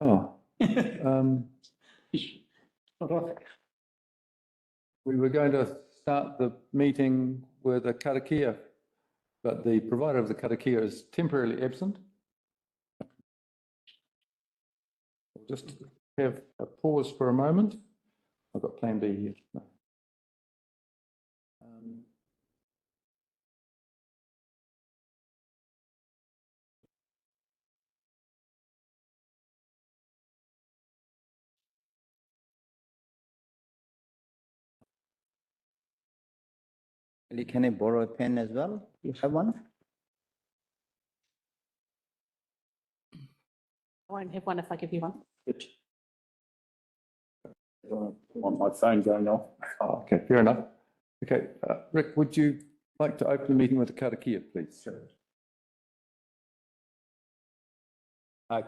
Oh, we were going to start the meeting with a karakia, but the provider of the karakia is temporarily absent. We'll just have a pause for a moment. I've got plan B here. Can I borrow a pen as well? You have one? I won't have one if I give you one. Good. I want my phone going off. Oh, okay, fair enough. Okay, Rick, would you like to open the meeting with a karakia, please? Sure.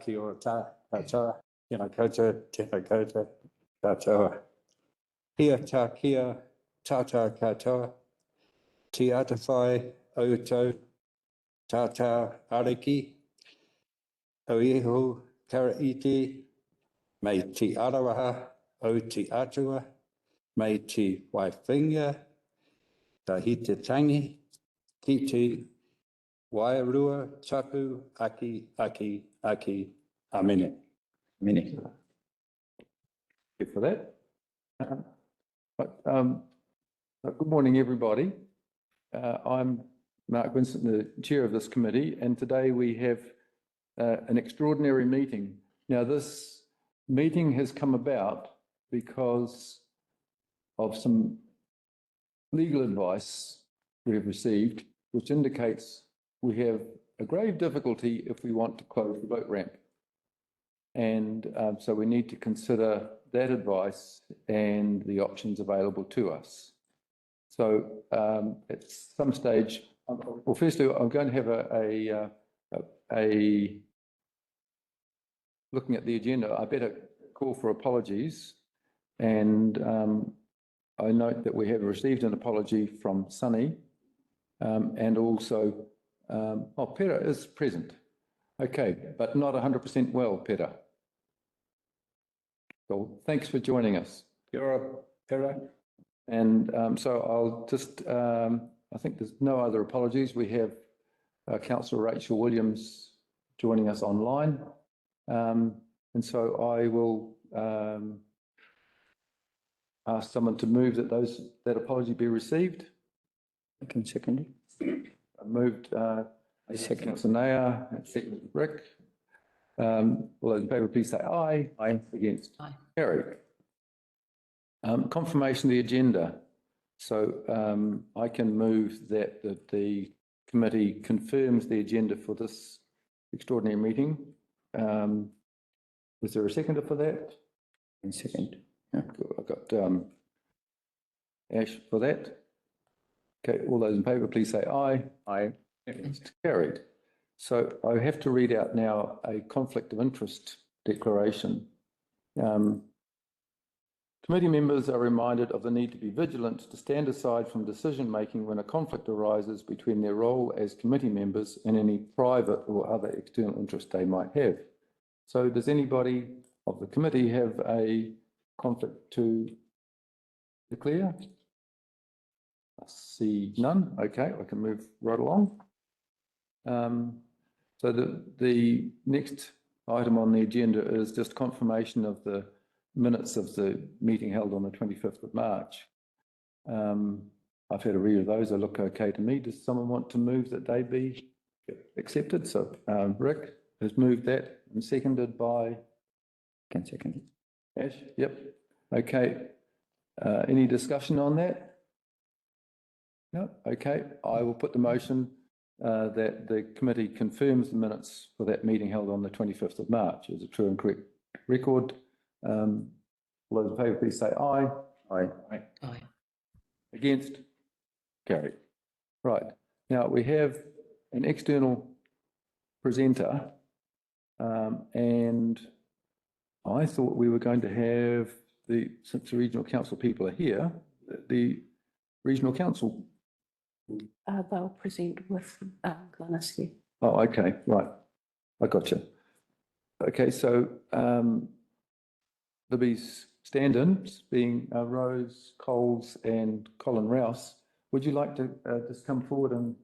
Kia ora katoa, tēnā koutou, katoa. Kia tā kia, tātā katoa, te atawhai outou, tātā ariki, o iho kara iti, mei te arawaha o te atua, mei te waiwhinga, ka hite tangi, ki te wairua tapu aki, amene. Mini. Thank you for that. Good morning, everybody. I'm Mark Vincent, the chair of this committee, and today we have an extraordinary meeting. Now, this meeting has come about because of some legal advice we have received, which indicates we have a grave difficulty if we want to close the boat ramp. And so we need to consider that advice and the options available to us. So at some stage, well, firstly, I'm going to have a looking at the agenda, I better call for apologies. And I note that we have received an apology from Sunny, and also, Pera is present. Okay, but not 100% well, Pera. So thanks for joining us. Kia ora, Pera. And so I'll just, I think there's no other apologies. We have Councillor Rachel Williams joining us online. And so I will ask someone to move that that apology be received. I can second it. I moved, I second. Councillor Naya, and second Rick. All those in favour, please say aye. Aye. Against? Aye. Carried. Confirmation of the agenda. So I can move that the committee confirms the agenda for this extraordinary meeting. Was there a seconder for that? And second. Yeah, I've got Ash for that. Okay, all those in favour, please say aye. Aye. It's carried. So I have to read out now a conflict of interest declaration. Committee members are reminded of the need to be vigilant to stand aside from decision-making when a conflict arises between their role as committee members and any private or other external interest they might have. So does anybody of the committee have a conflict to declare? I see none. Okay, I can move right along. So the next item on the agenda is just confirmation of the minutes of the meeting held on the 25th of March. I've had a read of those. They look okay to me. Does someone want to move that they be accepted? So Rick has moved that and seconded by? Can second it. Ash? Yep. Okay. Any discussion on that? No? Okay. I will put the motion that the committee confirms the minutes for that meeting held on the 25th of March as a true and correct record. All those in favour, please say aye. Aye. Aye. Against? Carried. Right. Now we have an external presenter, and I thought we were going to have since the regional council people are here, the regional council. They'll present with Glennis here. Oh, okay, right. I got you. Okay, so there'll be stand-ins being Rose Coles and Colin Rouse. Would you like to just come forward and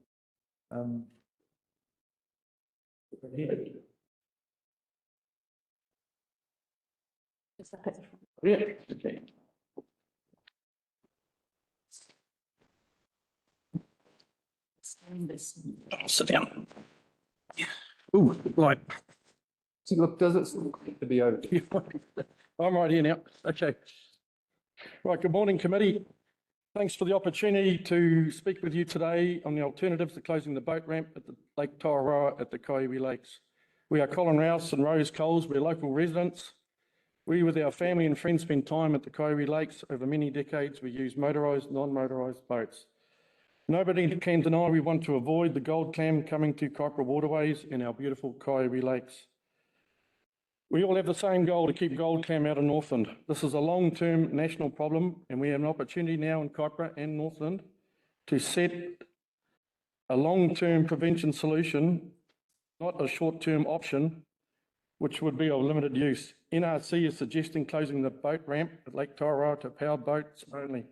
Just up at the front. Yeah, okay. Stand this. Sit down. Ooh, right. see, look, does it still need to be over? I'm right here now. Okay. Right, good morning, committee. Thanks for the opportunity to speak with you today on the alternatives to closing the boat ramp at the Lake Taharoa at the Kaiwi Lakes. We are Colin Rouse and Rose Coles. We're local residents. We, with our family and friends, spend time at the Kaiwi Lakes. Over many decades, we use motorised, non-motorised boats. Nobody can deny we want to avoid the gold clam coming to Kaipara waterways in our beautiful Kaiwi Lakes. We all have the same goal, to keep gold clam out of Northland. This is a long-term national problem, and we have an opportunity now in Kaipara and Northland to set a long-term prevention solution, not a short-term option, which would be of limited use. NRC is suggesting closing the boat ramp at Lake Taharoa to powered boats only.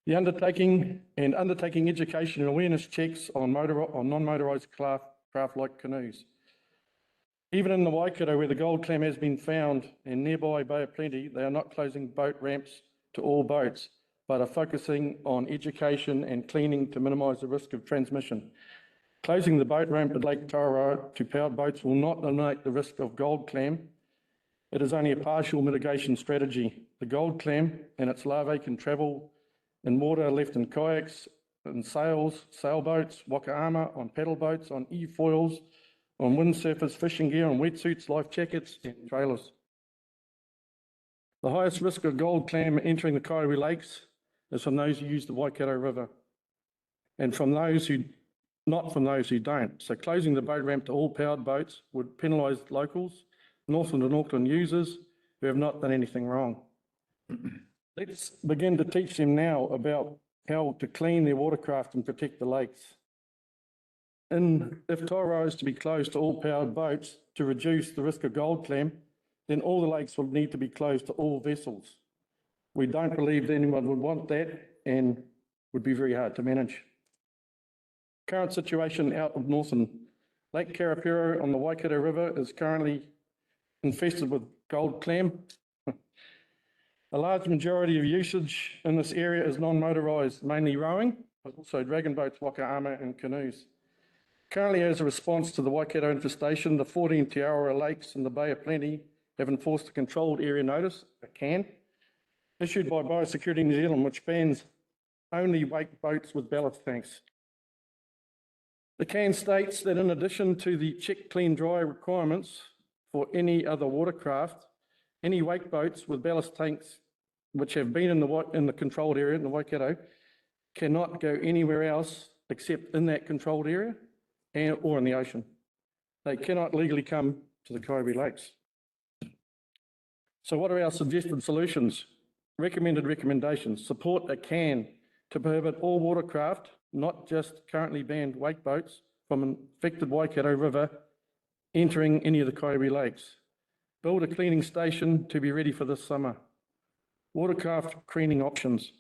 The undertaking education and awareness checks on non-motorised craft like canoes. Even in the Waikato, where the gold clam has been found, and nearby Bay of Plenty, they are not closing boat ramps to all boats, but are focusing on education and cleaning to minimise the risk of transmission. Closing the boat ramp at Lake Taharoa to powered boats will not eliminate the risk of gold clam. It is only a partial mitigation strategy. The gold clam and its larvae can travel in water left in kayaks, in sails, sailboats, waka armour, on paddle boats, on e-foils, on windsurfers, fishing gear, on wetsuits, life jackets and trailers. The highest risk of gold clam entering the Kaiwi Lakes is from those who use the Waikato River and not from those who don't. So closing the boat ramp to all powered boats would penalise locals, Northland and Auckland users who have not done anything wrong. Let's begin to teach them now about how to clean their watercraft and protect the lakes. If Taharoa is to be closed to all powered boats to reduce the risk of gold clam, then all the lakes will need to be closed to all vessels. We don't believe that anyone would want that and would be very hard to manage. Current situation out of Northland. Lake Karapiro on the Waikato River is currently infested with gold clam. A large majority of usage in this area is non-motorised, mainly rowing, but also dragon boats, waka armour and canoes. Currently, as a response to the Waikato infestation, the 14 Taharoa lakes in the Bay of Plenty have enforced a controlled area notice, a CAN, issued by Biosecurity New Zealand, which bans only wake boats with ballast tanks. The CAN states that in addition to the check, clean, dry requirements for any other watercraft, any wake boats with ballast tanks which have been in the controlled area in the Waikato cannot go anywhere else except in that controlled area or in the ocean. They cannot legally come to the Kaiwi Lakes. So what are our suggested solutions? Recommended recommendations. Support a CAN to prohibit all watercraft, not just currently banned wake boats, from an infected Waikato River entering any of the Kaiwi Lakes. Build a cleaning station to be ready for this summer. Watercraft cleaning options.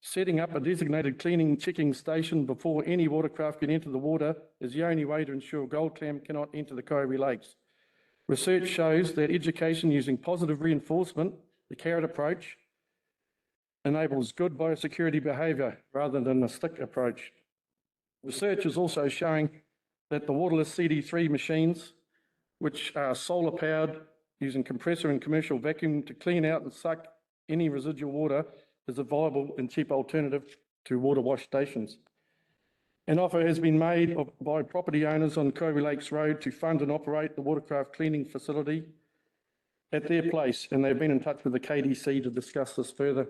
Setting up a designated cleaning checking station before any watercraft can enter the water is the only way to ensure gold clam cannot enter the Kaiwi Lakes. Research shows that education using positive reinforcement, the carrot approach, enables good biosecurity behaviour rather than the stick approach. Research is also showing that the waterless CD3 machines, which are solar powered using compressor and commercial vacuum to clean out and suck any residual water, is a viable and cheap alternative to water wash stations. An offer has been made by property owners on Kaiwi Lakes Road to fund and operate the watercraft cleaning facility at their place, and they've been in touch with the KDC to discuss this further.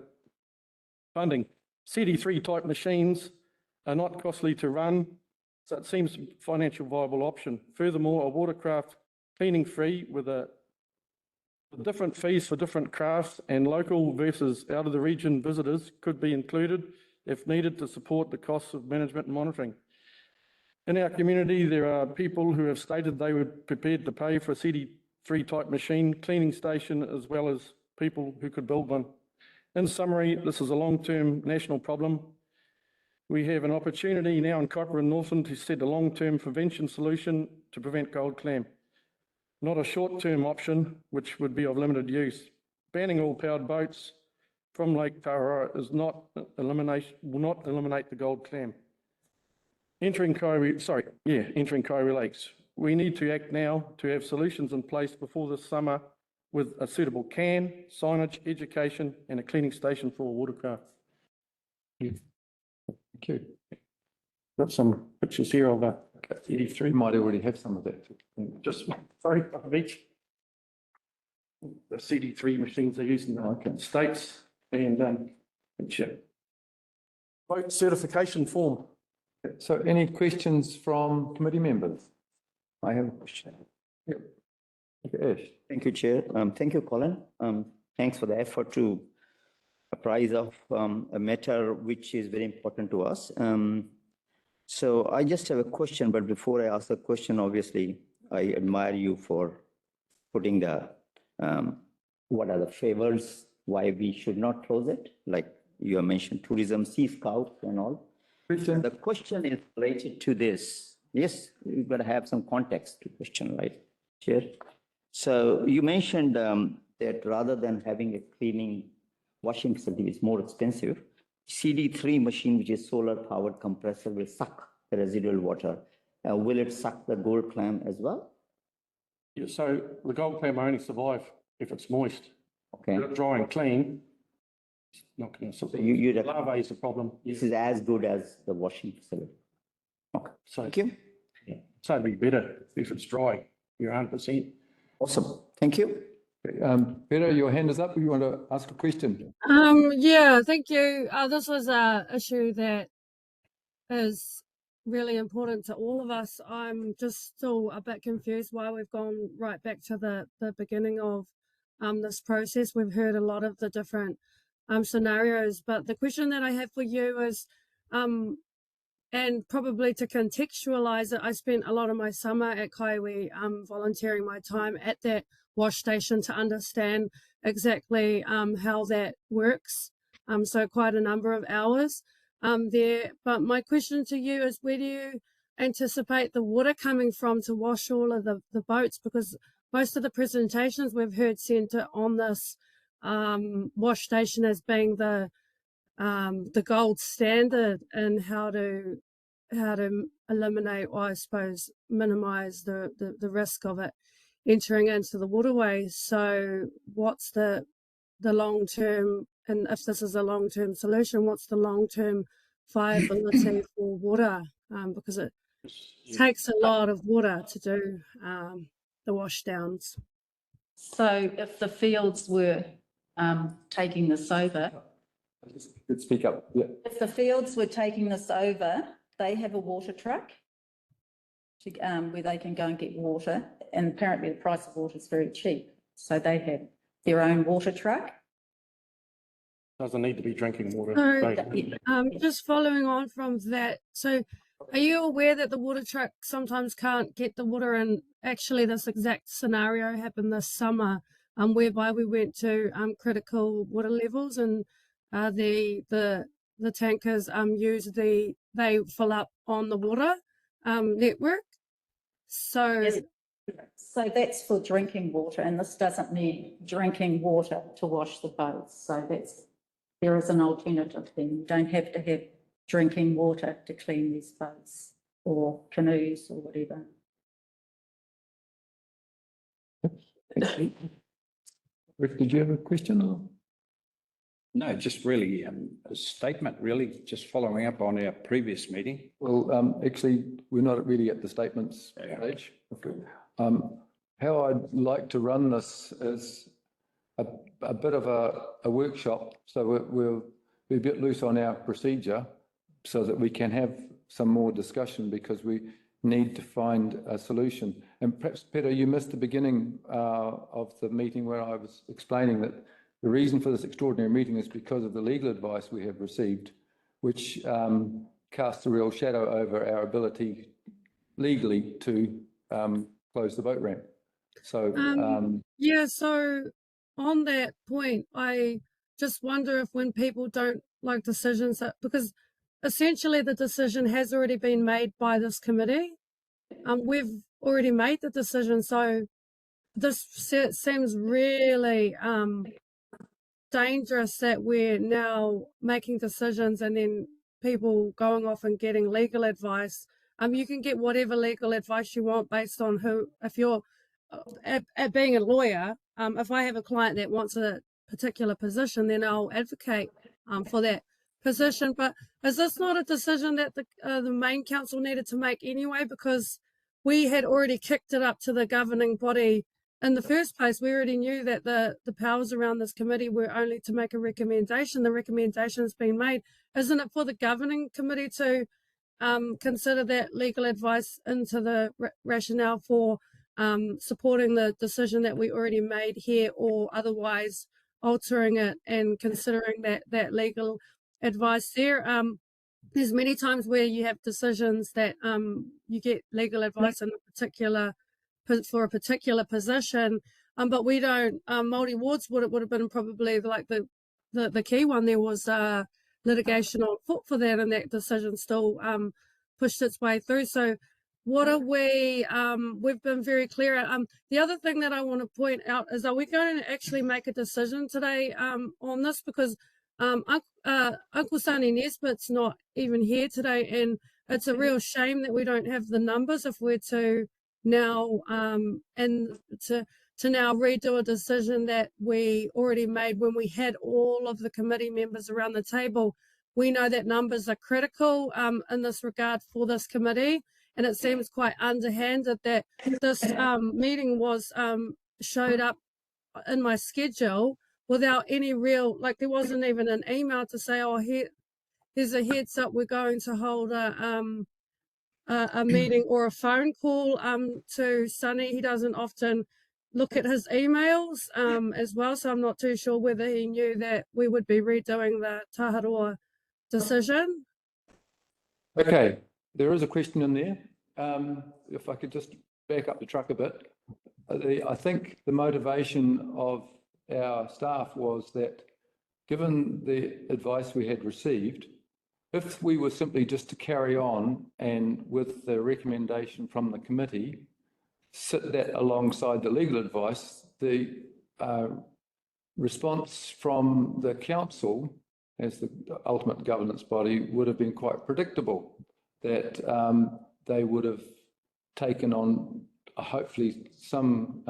Funding. CD3 type machines are not costly to run, so it seems a financial viable option. Furthermore, a watercraft cleaning fee with different fees for different crafts and local versus out of the region visitors could be included if needed to support the costs of management and monitoring. In our community, there are people who have stated they were prepared to pay for a CD3 type machine cleaning station, as well as people who could build one. In summary, this is a long-term national problem. We have an opportunity now in Kaipara and Northland to set a long-term prevention solution to prevent gold clam, not a short-term option which would be of limited use. Banning all powered boats from Lake Taharoa will not eliminate the gold clam. Entering Kaiwi Lakes. We need to act now to have solutions in place before this summer with a suitable can, signage, education, and a cleaning station for watercraft. Thank you. Got some pictures here of a CD3 might already have some of that. just sorry, of each. The CD3 machines they use in the States and boat certification form. So any questions from committee members? I have a question. Okay, Ash. Thank you, Chair. Thank you, Colin. Thanks for the effort to apprise of a matter which is very important to us. So I just have a question, but before I ask the question, obviously, I admire you for putting the, what are the favors, why we should not close it, like you have mentioned tourism, Sea Scouts and all. Question? The question is related to this. Yes, you've got to have some context to question, right, Chair? So you mentioned that rather than having a cleaning washing facility is more expensive, CD3 machine, which is solar powered compressor, will suck the residual water. Will it suck the gold clam as well? Yeah, so the gold clam only survive if it's moist. Okay. Dry and clean, it's not going to survive. You Larvae is the problem. This is as good as the washing facility. Okay. So Thank you. so it'd be better if it's dry. You're 100%. Awesome. Thank you. Peter, your hand is up. You want to ask a question? Yeah, thank you. This was a issue that is really important to all of us. I'm just still a bit confused why we've gone right back to the beginning of this process. We've heard a lot of the different scenarios, but the question that I have for you is, and probably to contextualize it, I spent a lot of my summer at Kaiwi volunteering my time at that wash station to understand exactly how that works. So quite a number of hours there. But my question to you is, where do you anticipate the water coming from to wash all of the boats? Because most of the presentations we've heard centre on this wash station as being the gold standard in how to eliminate, or I suppose minimize the risk of it entering into the waterways. So what's the long term, and if this is a long term solution, what's the long term viability for water? Because it takes a lot of water to do the washdowns. So if the fields were taking this over, Let's speak up. Yeah. if the fields were taking this over, they have a water truck to, where they can go and get water. And apparently the price of water is very cheap. So they have their own water truck. Doesn't need to be drinking water. So, just following on from that, so are you aware that the water truck sometimes can't get the water in? Actually, this exact scenario happened this summer, whereby we went to critical water levels, and the tankers they fill up on the water network. So Yes. So that's for drinking water, and this doesn't need drinking water to wash the boats. So there is an alternative then. You don't have to have drinking water to clean these boats or canoes or whatever. Rick, did you have a question? Or? No, just really a statement, really, just following up on our previous meeting. Well, actually, we're not really at the statements stage. How I'd like to run this is a bit of a workshop, so we'll be a bit loose on our procedure so that we can have some more discussion, because we need to find a solution. And perhaps, Peter, you missed the beginning of the meeting where I was explaining that the reason for this extraordinary meeting is because of the legal advice we have received, which casts a real shadow over our ability legally to close the boat ramp. So, Yeah, so on that point, I just wonder if when people don't like decisions that, because essentially the decision has already been made by this committee. We've already made the decision, so this seems really dangerous that we're now making decisions and then people going off and getting legal advice. You can get whatever legal advice you want based on who, if you're at being a lawyer, if I have a client that wants a particular position, then I'll advocate for that position. But is this not a decision that the main council needed to make anyway? Because we had already kicked it up to the governing body in the first place. We already knew that the powers around this committee were only to make a recommendation. The recommendation has been made. Isn't it for the governing committee to consider that legal advice into the rationale for supporting the decision that we already made here, or otherwise altering it and considering that legal advice there? There's many times where you have decisions that you get legal advice in a particular for a particular position, but we don't. Māori wards would have been probably like the key one. There was litigation on foot for that, and that decision still pushed its way through. So what are we? We've been very clear. The other thing that I want to point out is, are we going to actually make a decision today on this? Because Uncle Sonny Nesbitt's not even here today, and it's a real shame that we don't have the numbers if we're to now and to now redo a decision that we already made when we had all of the committee members around the table. We know that numbers are critical in this regard for this committee, and it seems quite underhanded that this meeting was showed up in my schedule without any real, like, there wasn't even an email to say, oh, here's a heads up, we're going to hold a meeting, or a phone call to Sonny. He doesn't often look at his emails as well, so I'm not too sure whether he knew that we would be redoing the Taharoa decision. okay, there is a question in there. If I could just back up the truck a bit. I think the motivation of our staff was that, given the advice we had received, if we were simply just to carry on and with the recommendation from the committee, sit that alongside the legal advice, the response from the council as the ultimate governance body would have been quite predictable, that they would have taken on hopefully some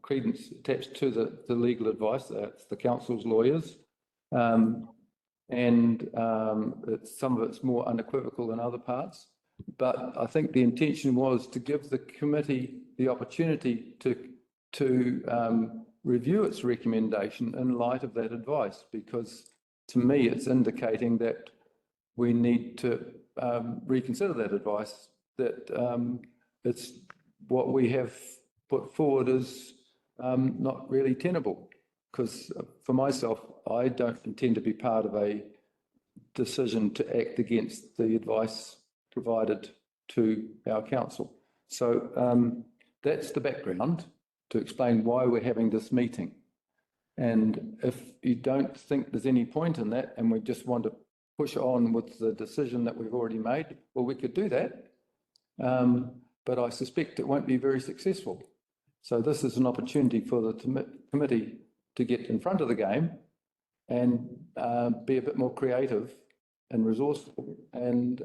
credence attached to the legal advice. That's the council's lawyers. And some of it's more unequivocal than other parts. But I think the intention was to give the committee the opportunity to review its recommendation in light of that advice, because to me it's indicating that we need to reconsider that advice, that it's what we have put forward is not really tenable. Because for myself, I don't intend to be part of a decision to act against the advice provided to our council. So that's the background to explain why we're having this meeting. And if you don't think there's any point in that, and we just want to push on with the decision that we've already made, well, we could do that. But I suspect it won't be very successful. So this is an opportunity for the committee to get in front of the game and be a bit more creative and resourceful, and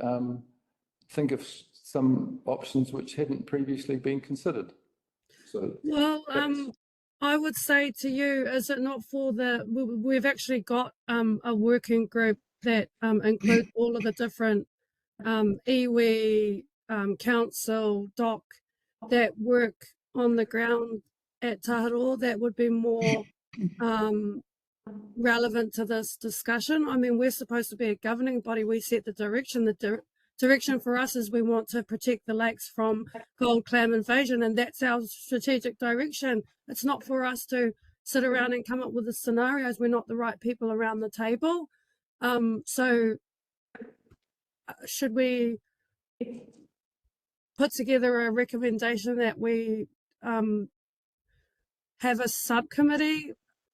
think of some options which hadn't previously been considered. So, well, I would say to you, is it not for we've actually got a working group that includes all of the different iwi, council, DOC, that work on the ground at Taharoa, that would be more relevant to this discussion. I mean, we're supposed to be a governing body. We set the direction. The direction for us is we want to protect the lakes from gold clam invasion, and that's our strategic direction. It's not for us to sit around and come up with the scenarios. We're not the right people around the table. So should we put together a recommendation that we have a subcommittee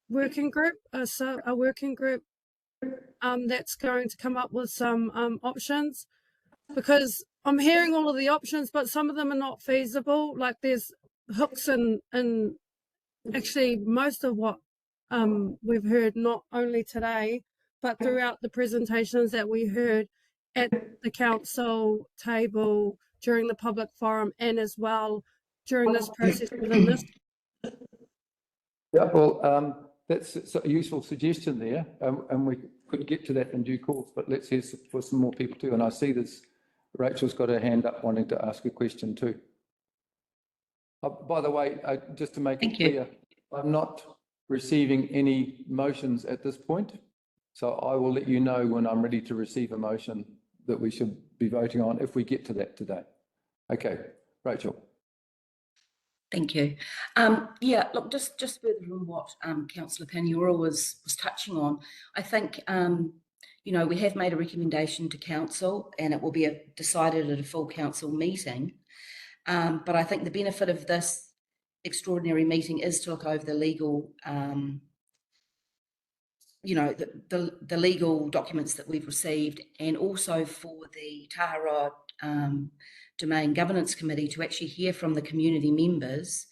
working group, a working group that's going to come up with some options, because I'm hearing all of the options, but some of them are not feasible. Like there's hooks in actually most of what we've heard, not only today, but throughout the presentations that we heard at the council table, during the public forum, and as well during this process within this. Yeah, well, that's a useful suggestion there, and we could get to that in due course, but let's hear for some more people too. And I see this, Rachel's got her hand up wanting to ask a question too. By the way, just to make it clear, I'm not receiving any motions at this point, so I will let you know when I'm ready to receive a motion that we should be voting on if we get to that today. Okay, Rachel. Thank you. Yeah, look, just further on what Councillor Paniora was touching on, I think, you know, we have made a recommendation to council and it will be decided at a full council meeting. But I think the benefit of this extraordinary meeting is to look over the legal, you know, the legal documents that we've received, and also for the Taharoa Domain Governance Committee to actually hear from the community members.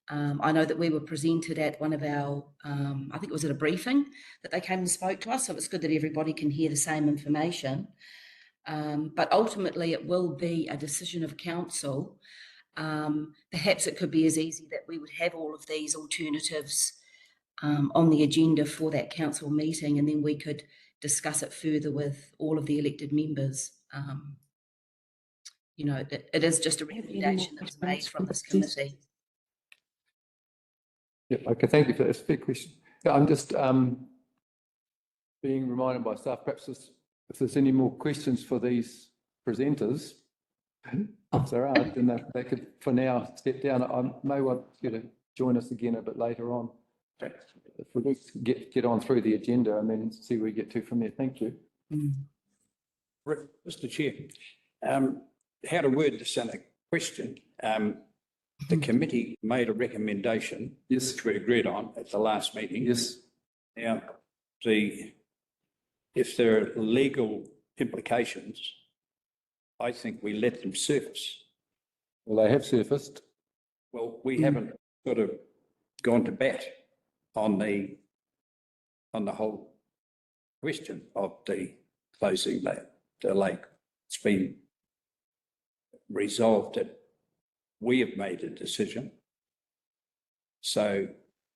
I know that we were presented at one of our, I think it was at a briefing that they came and spoke to us, so it's good that everybody can hear the same information. But ultimately it will be a decision of council. Perhaps it could be as easy that we would have all of these alternatives on the agenda for that council meeting, and then we could discuss it further with all of the elected members. You know, it is just a recommendation that was made from this committee. Yeah, okay, thank you for that. It's a fair question. Yeah, I'm just being reminded by staff, perhaps if there's any more questions for these presenters, if there are, then they could, for now, step down. I may want you to join us again a bit later on. If we get on through the agenda and then see where we get to from there. Thank you. Mr. Chair, how to word this in a question. The committee made a recommendation, Yes. which we agreed on at the last meeting. Yes. Now, if there are legal implications, I think we let them surface. Well, they have surfaced. Well, we haven't sort of gone to bat on the whole question of the closing the lake. It's been resolved that we have made a decision, so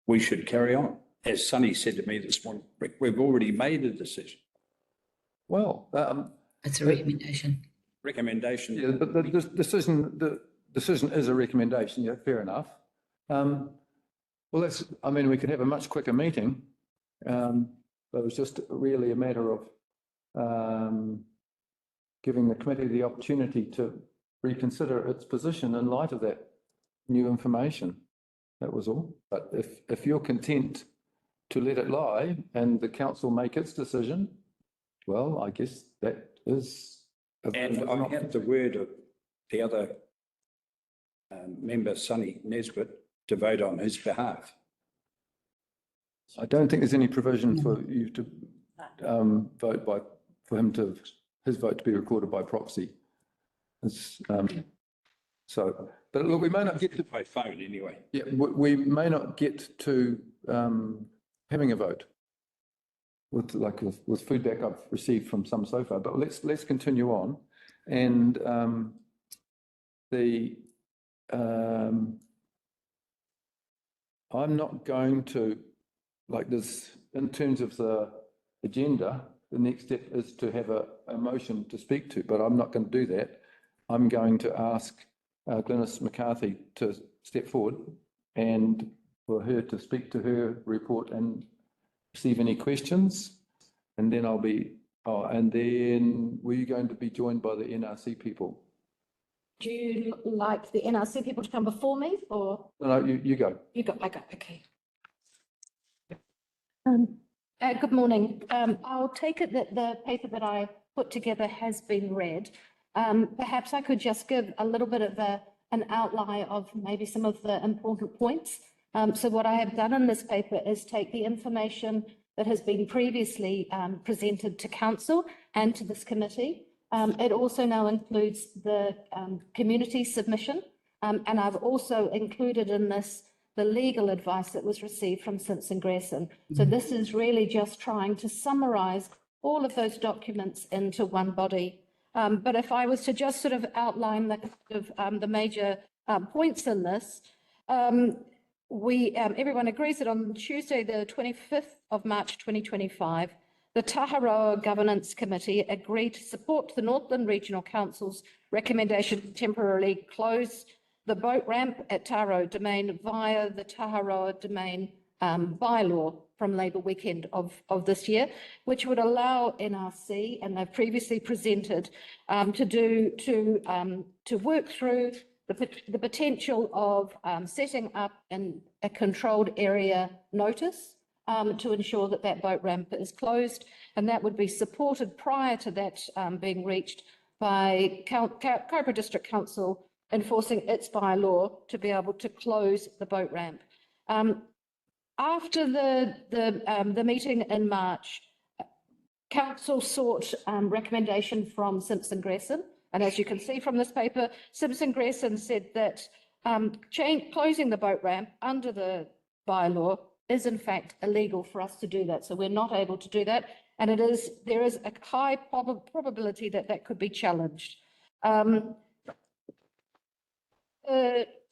we should carry on. As Sonny said to me this morning, Rick, we've already made a decision. Well, It's a recommendation. Recommendation. yeah, but the decision is a recommendation. Yeah, fair enough. Well, I mean, we could have a much quicker meeting, but it was just really a matter of giving the committee the opportunity to reconsider its position in light of that new information. That was all. But if you're content to let it lie and the council make its decision, well, I guess that is. And I have the word of the other member, Sonny Nesbitt, to vote on his behalf. I don't think there's any provision for you to his vote to be recorded by proxy. So, but look, we may not get to by phone anyway. Yeah, we may not get to having a vote with feedback I've received from some so far. But let's continue on, and I'm not going to, like this, in terms of the agenda, the next step is to have a motion to speak to, but I'm not going to do that. I'm going to ask Glynis McCarthy to step forward and for her to speak to her report and receive any questions. And then and then were you going to be joined by the NRC people? Do you like the NRC people to come before me, or? No, you go. You go, I go, okay. Good morning. I'll take it that the paper that I put together has been read. Perhaps I could just give a little bit of an outline of maybe some of the important points. So what I have done in this paper is take the information that has been previously presented to council and to this committee. It also now includes the community submission, and I've also included in this the legal advice that was received from Simpson Grayson. So this is really just trying to summarise all of those documents into one body. But if I was to just sort of outline the major points in this, everyone agrees that on Tuesday, the 25th of March 2025, the Taharoa Governance Committee agreed to support the Northland Regional Council's recommendation to temporarily close the boat ramp at Taharoa Domain via the Taharoa Domain bylaw from Labour Weekend of this year, which would allow NRC, and they've previously presented, to work through the potential of setting up a controlled area notice to ensure that that boat ramp is closed, and that would be supported prior to that being reached by Kaipara District Council enforcing its bylaw to be able to close the boat ramp. After the meeting in March, council sought recommendation from Simpson Grayson, and as you can see from this paper, Simpson Grayson said that closing the boat ramp under the bylaw is in fact illegal for us to do that. So we're not able to do that, and there is a high probability that that could be challenged.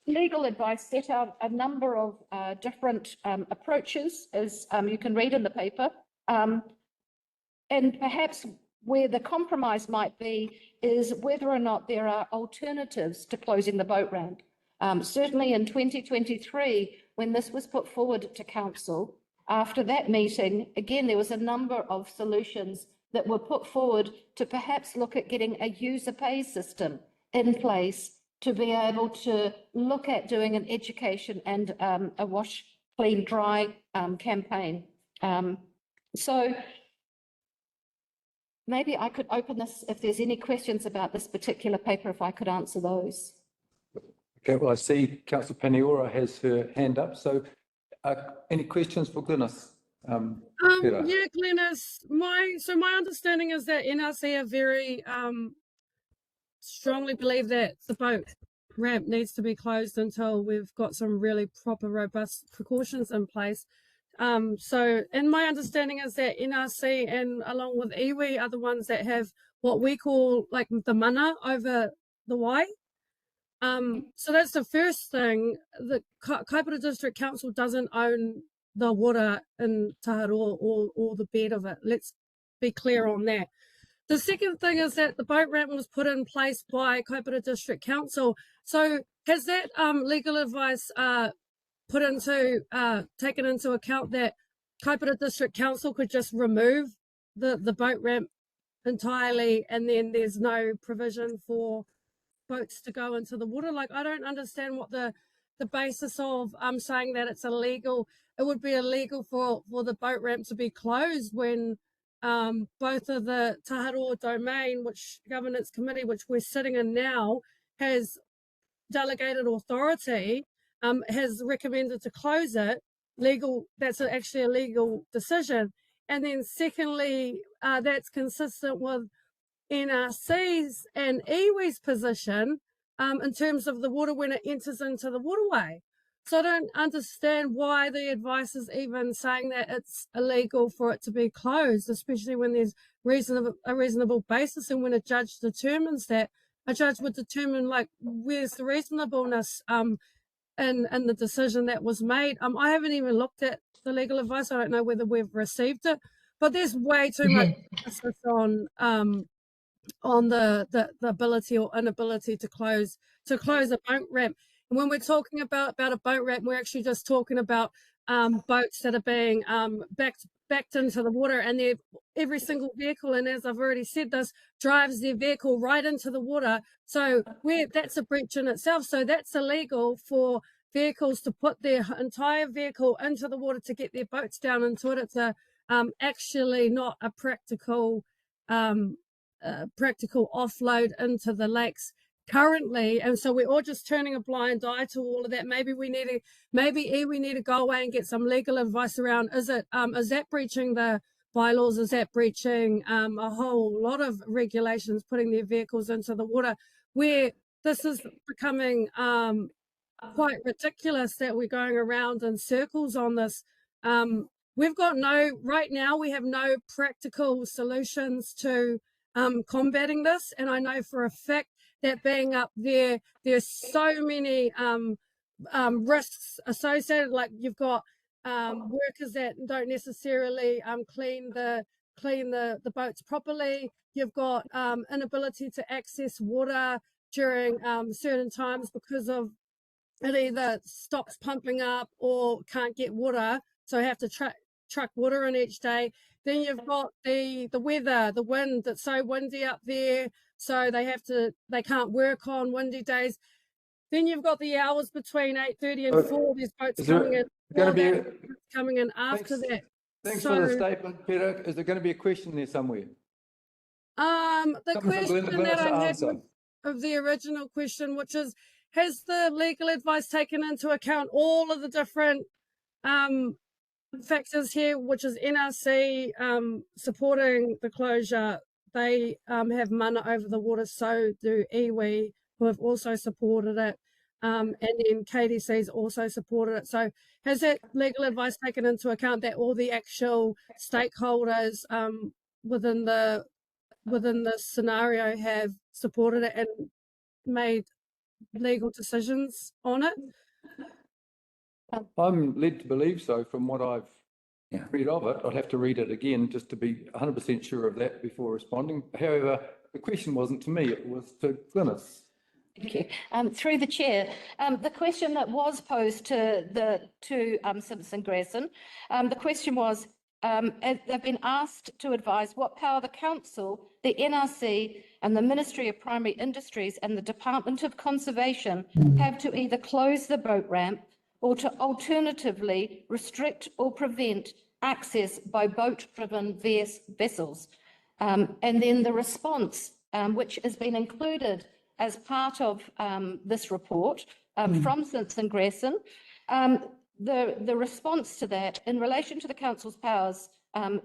Legal advice set out a number of different approaches, as you can read in the paper. And perhaps where the compromise might be is whether or not there are alternatives to closing the boat ramp. Certainly in 2023, when this was put forward to council, after that meeting, again, there was a number of solutions that were put forward to perhaps look at getting a user pay system in place to be able to look at doing an education and a wash, clean, dry campaign. So maybe I could open this, if there's any questions about this particular paper, if I could answer those. Okay, well, I see Councillor Paniora has her hand up. So any questions for Glynis? Peter? Yeah, Glynis, my understanding is that NRC are very strongly believe that the boat ramp needs to be closed until we've got some really proper, robust precautions in place. And my understanding is that NRC and along with iwi are the ones that have what we call like the mana over the wai. So that's the first thing. The Kaipara District Council doesn't own the water in Taharoa or the bed of it. Let's be clear on that. The second thing is that the boat ramp was put in place by Kaipara District Council. So has that legal advice taken into account that Kaipara District Council could just remove the boat ramp entirely and then there's no provision for boats to go into the water? Like, I don't understand what the basis of saying that it's illegal. It would be illegal for the boat ramp to be closed when both of the Taharoa Domain, which governance committee, which we're sitting in now, has delegated authority, has recommended to close it. That's actually a legal decision. And then secondly, that's consistent with NRC's and iwi's position in terms of the water when it enters into the waterway. So I don't understand why the advice is even saying that it's illegal for it to be closed, especially when there's a reasonable basis, and when a judge determines that, a judge would determine like where's the reasonableness in the decision that was made. I haven't even looked at the legal advice. I don't know whether we've received it, but there's way too much emphasis on the ability or inability to close a boat ramp. And when we're talking about a boat ramp, we're actually just talking about boats that are being backed into the water, and every single vehicle, and as I've already said this, drives their vehicle right into the water. So that's a breach in itself. So that's illegal for vehicles to put their entire vehicle into the water to get their boats down into it. It's actually not a practical practical offload into the lakes currently, and so we're all just turning a blind eye to all of that. Maybe we need to go away and get some legal advice around, is that breaching the bylaws? Is that breaching a whole lot of regulations, putting their vehicles into the water, where this is becoming quite ridiculous that we're going around in circles on this. Right now we have no practical solutions to combating this, and I know for a fact that being up there, there's so many risks associated. Like you've got workers that don't necessarily clean the boats properly. You've got inability to access water during certain times because of it either stops pumping up or can't get water, so have to truck water in each day. Then you've got the weather, the wind. It's so windy up there, so they can't work on windy days. Then you've got the hours between 8:30 and 4. There's boats coming in after that. Thanks for the statement, Peter. Is there going to be a question there somewhere? The question that I had of the original question, which is, has the legal advice taken into account all of the different factors here, which is NRC supporting the closure? They have mana over the water, so do iwi, who have also supported it, and then KDC's also supported it. So has that legal advice taken into account that all the actual stakeholders within the scenario have supported it and made legal decisions on it? I'm led to believe so from what I've read of it. I'd have to read it again just to be 100% sure of that before responding. However, the question wasn't to me, it was to Glynis. Thank you. Through the chair, the question that was posed to Simpson Grayson, the question was, they've been asked to advise what power the council, the NRC and the Ministry of Primary Industries and the Department of Conservation have to either close the boat ramp or to alternatively restrict or prevent access by boat-driven vessels. And then the response, which has been included as part of this report from Simpson Grayson, the response to that in relation to the council's powers,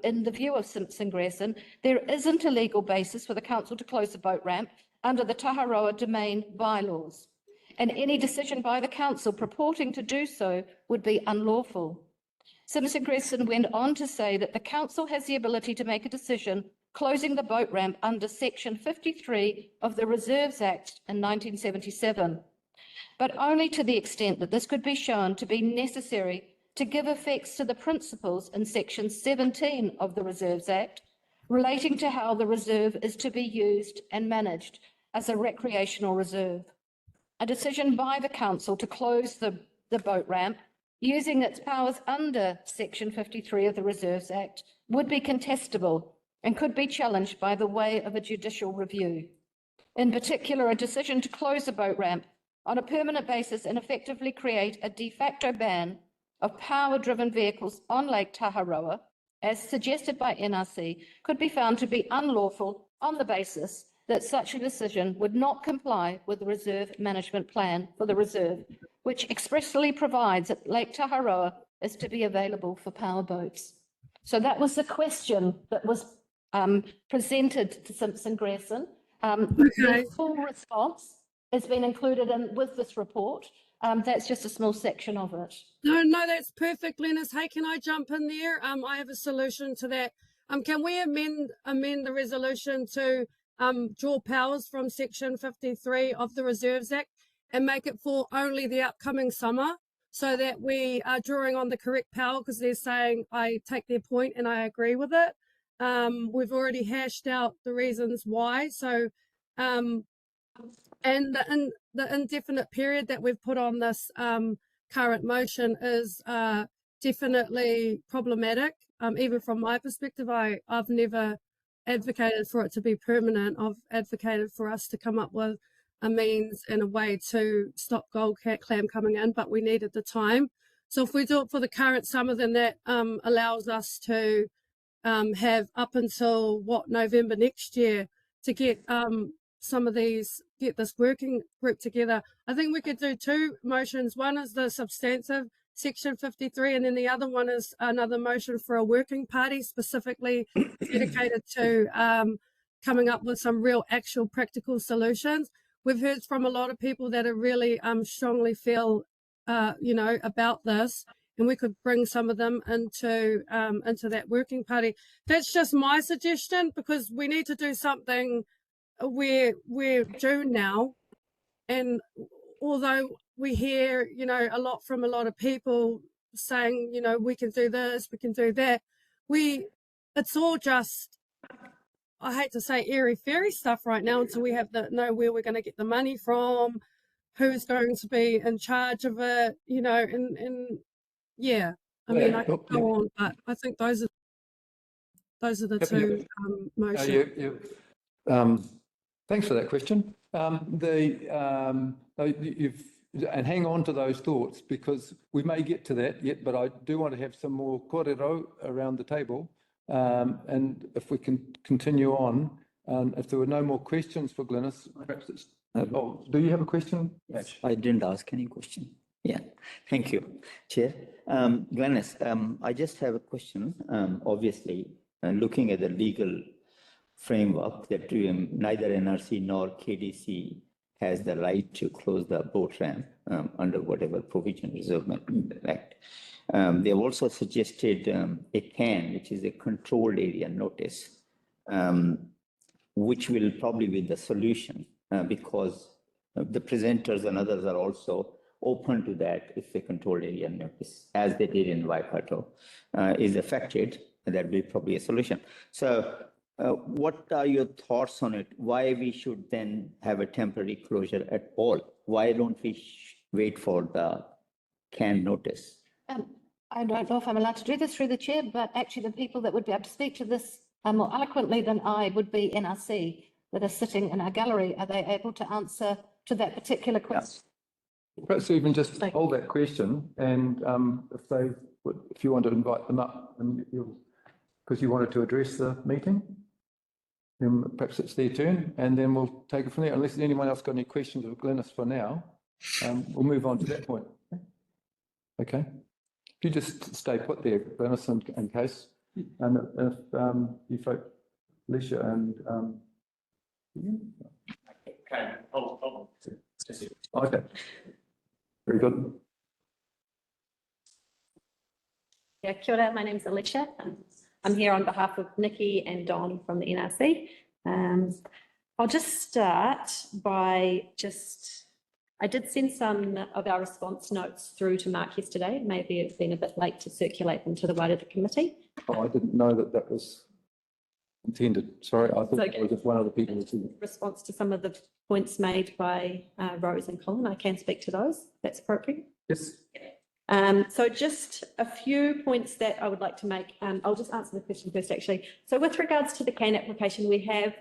in the view of Simpson Grayson, there isn't a legal basis for the council to close the boat ramp under the Taharoa domain bylaws, and any decision by the council purporting to do so would be unlawful. Simpson Grayson went on to say that the council has the ability to make a decision closing the boat ramp under Section 53 of the Reserves Act in 1977, but only to the extent that this could be shown to be necessary to give effects to the principles in Section 17 of the Reserves Act relating to how the reserve is to be used and managed as a recreational reserve. A decision by the council to close the boat ramp using its powers under Section 53 of the Reserves Act would be contestable and could be challenged by the way of a judicial review. In particular, a decision to close the boat ramp on a permanent basis and effectively create a de facto ban of power-driven vehicles on Lake Taharoa, as suggested by NRC, could be found to be unlawful on the basis that such a decision would not comply with the Reserve Management Plan for the reserve, which expressly provides that Lake Taharoa is to be available for power boats. So that was the question that was presented to Simpson Grayson. The full response has been included with this report. That's just a small section of it. No, that's perfect, Glynis. Hey, can I jump in there? I have a solution to that. Can we amend the resolution to draw powers from Section 53 of the Reserves Act and make it for only the upcoming summer, so that we are drawing on the correct power, because they're saying, I take their point and I agree with it. We've already hashed out the reasons why. So, and the indefinite period that we've put on this current motion is definitely problematic. Even from my perspective, I've never advocated for it to be permanent. I've advocated for us to come up with a means and a way to stop gold clam coming in, but we needed the time. So if we do it for the current summer, then that allows us to have up until November next year to get get this working group together. I think we could do two motions. One is the substantive section 53, and then the other one is another motion for a working party specifically dedicated to coming up with some real actual practical solutions. We've heard from a lot of people that are really strongly feel about this, and we could bring some of them into that working party. That's just my suggestion, because we need to do something. We're June now, and although we hear, a lot from a lot of people saying, we can do this, we can do that, it's all just, I hate to say airy-fairy stuff right now until we have know where we're going to get the money from, who's going to be in charge of it, and yeah, I mean, I could go on, but I think those are the two motions. Thanks for that question. And hang on to those thoughts, because we may get to that yet, but I do want to have some more kōrero around the table. And if we can continue on, if there were no more questions for Glynis, perhaps it's, do you have a question? Yes, I didn't ask any question. Yeah, thank you, Chair. Glynis, I just have a question. Obviously, looking at the legal framework, that neither NRC nor KDC has the right to close the boat ramp under whatever provision reserved in the Act. They have also suggested a CAN, which is a controlled area notice, which will probably be the solution because the presenters and others are also open to that. If a controlled area notice, as they did in Waikato, is affected, that will be probably a solution. So what are your thoughts on it? Why we should then have a temporary closure at all? Why don't we wait for the CAN notice? I don't know if I'm allowed to do this through the chair, but actually the people that would be able to speak to this more eloquently than I would be NRC that are sitting in our gallery. Are they able to answer to that particular question? Yeah. Perhaps even just hold that question, and if you want to invite them up, and because you wanted to address the meeting, then perhaps it's their turn, and then we'll take it from there. Unless anyone else got any questions of Glynis for now, we'll move on to that point. Okay. If you just stay put there, Glynis, in case, and if you folk, Alicia and okay, very good. Yeah, kia ora, my name's Alicia. I'm here on behalf of Nikki and Don from the NRC. I'll just start by I did send some of our response notes through to Mark yesterday. Maybe it's been a bit late to circulate them to the wider committee. Oh, I didn't know that was intended. Sorry, I thought it was just one of the people. Response to some of the points made by Rose and Colin. I can speak to those. That's appropriate. Yes. So just a few points that I would like to make. I'll just answer the question first, actually. So with regards to the CAN application, we have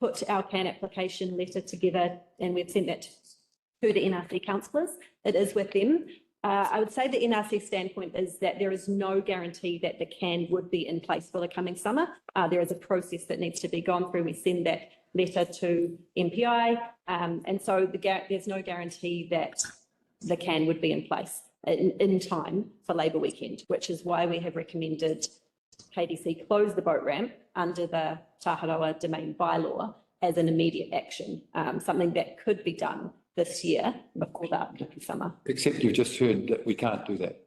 put our CAN application letter together and we've sent that to the NRC councillors. It is with them. I would say the NRC standpoint is that there is no guarantee that the CAN would be in place for the coming summer. There is a process that needs to be gone through. We send that letter to MPI, and so there's no guarantee that the CAN would be in place in time for Labour weekend, which is why we have recommended KDC close the boat ramp under the Taharoa domain bylaw as an immediate action, something that could be done this year before the upcoming summer. Except you've just heard that we can't do that.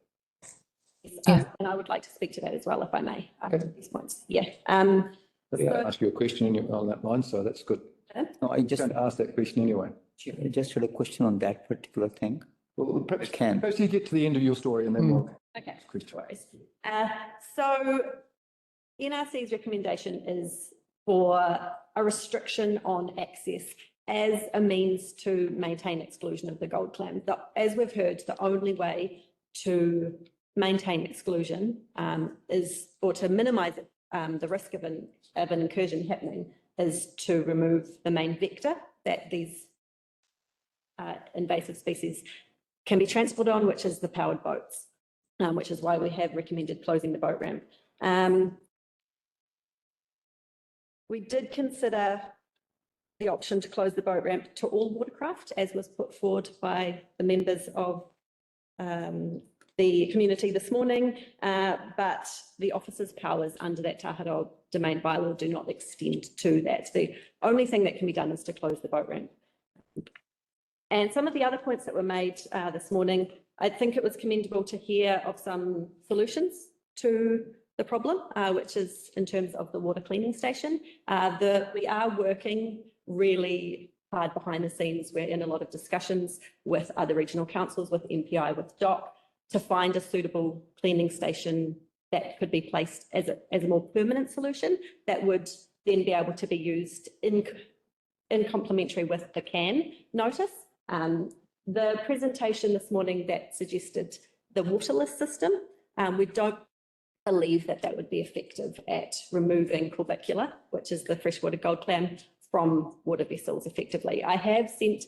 Yes, and I would like to speak to that as well, if I may, after these points. Yeah. So, ask you a question on that line, so that's good. No, I just ask that question anyway. I just had a question on that particular thing. Well, perhaps you get to the end of your story and then we'll okay. Question. So NRC's recommendation is for a restriction on access as a means to maintain exclusion of the gold clam. As we've heard, the only way to maintain exclusion is, or to minimise the risk of an incursion happening, is to remove the main vector that these invasive species can be transported on, which is the powered boats, which is why we have recommended closing the boat ramp. We did consider the option to close the boat ramp to all watercraft, as was put forward by the members of the community this morning, but the officer's powers under that Taharoa domain bylaw do not extend to that. The only thing that can be done is to close the boat ramp. And some of the other points that were made this morning, I think it was commendable to hear of some solutions to the problem, which is in terms of the water cleaning station. We are working really hard behind the scenes. We're in a lot of discussions with other regional councils, with MPI, with DOC, to find a suitable cleaning station that could be placed as a more permanent solution that would then be able to be used in complementary with the CAN notice. The presentation this morning that suggested the waterless system, we don't believe that that would be effective at removing corbicula, which is the freshwater gold clam, from water vessels effectively. I have sent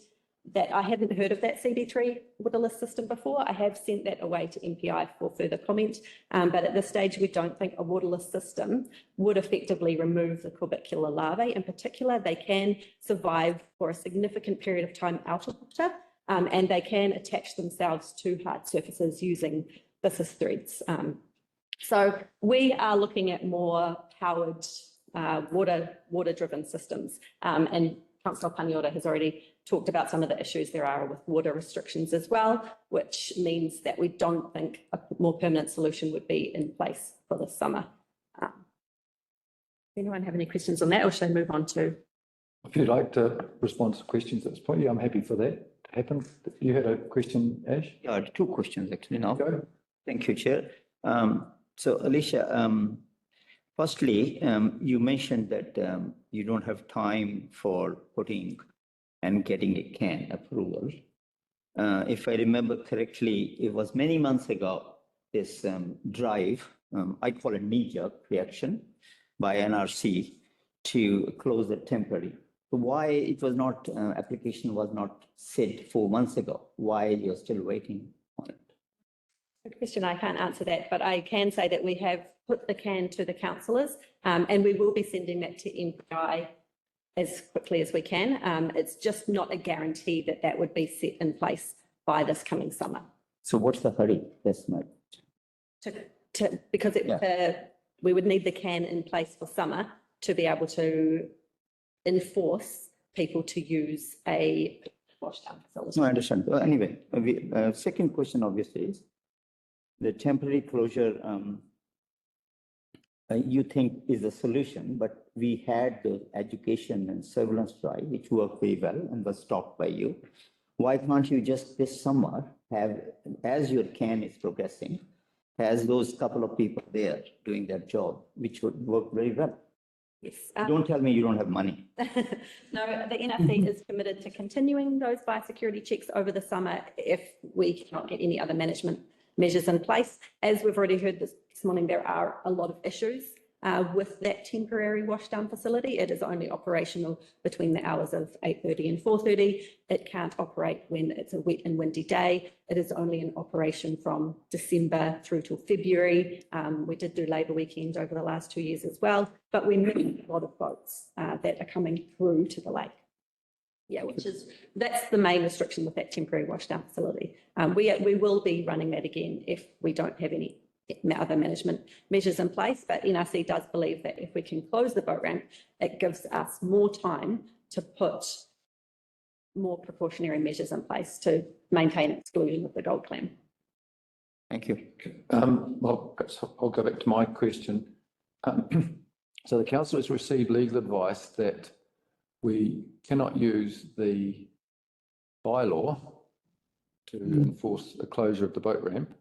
that, I hadn't heard of that CB3 waterless system before. I have sent that away to MPI for further comment, but at this stage, we don't think a waterless system would effectively remove the corbicula larvae. In particular, they can survive for a significant period of time out of water, and they can attach themselves to hard surfaces using byssus threads. So we are looking at more powered water-driven systems, and Councillor Paniora has already talked about some of the issues there are with water restrictions as well, which means that we don't think a more permanent solution would be in place for this summer. Does anyone have any questions on that, or should I move on to? If you'd like to respond to questions at this point, yeah, I'm happy for that to happen. You had a question, Ash? Yeah, I had two questions actually now. Go. Thank you, Chair. So Alicia, firstly, you mentioned that you don't have time for putting and getting a CAN approval. If I remember correctly, it was many months ago, this drive, I call it knee-jerk reaction by NRC to close the temporary. So why it was not, application was not set 4 months ago? Why you're still waiting on it? Good question. I can't answer that, but I can say that we have put the CAN to the councillors, and we will be sending that to MPI as quickly as we can. It's just not a guarantee that that would be set in place by this coming summer. So what's the hurry? That's my. Because we would need the CAN in place for summer to be able to enforce people to use a washdown facility. No, I understand. Well, anyway, second question obviously is the temporary closure. You think is a solution, but we had the education and surveillance drive, which worked very well and was stopped by you. Why can't you just this summer have, as your CAN is progressing, has those couple of people there doing their job, which would work very well? Yes. Don't tell me you don't have money. No, the NRC is committed to continuing those biosecurity checks over the summer if we cannot get any other management measures in place. As we've already heard this morning, there are a lot of issues with that temporary washdown facility. It is only operational between the hours of 8:30 and 4:30. It can't operate when it's a wet and windy day. It is only in operation from December through till February. We did do Labour weekend over the last 2 years as well, but we meet a lot of boats that are coming through to the lake. Yeah, that's the main restriction with that temporary washdown facility. We will be running that again if we don't have any other management measures in place, but NRC does believe that if we can close the boat ramp, it gives us more time to put more precautionary measures in place to maintain exclusion of the gold clam. Thank you. Well, I'll go back to my question. So the council has received legal advice that we cannot use the bylaw to enforce the closure of the boat ramp,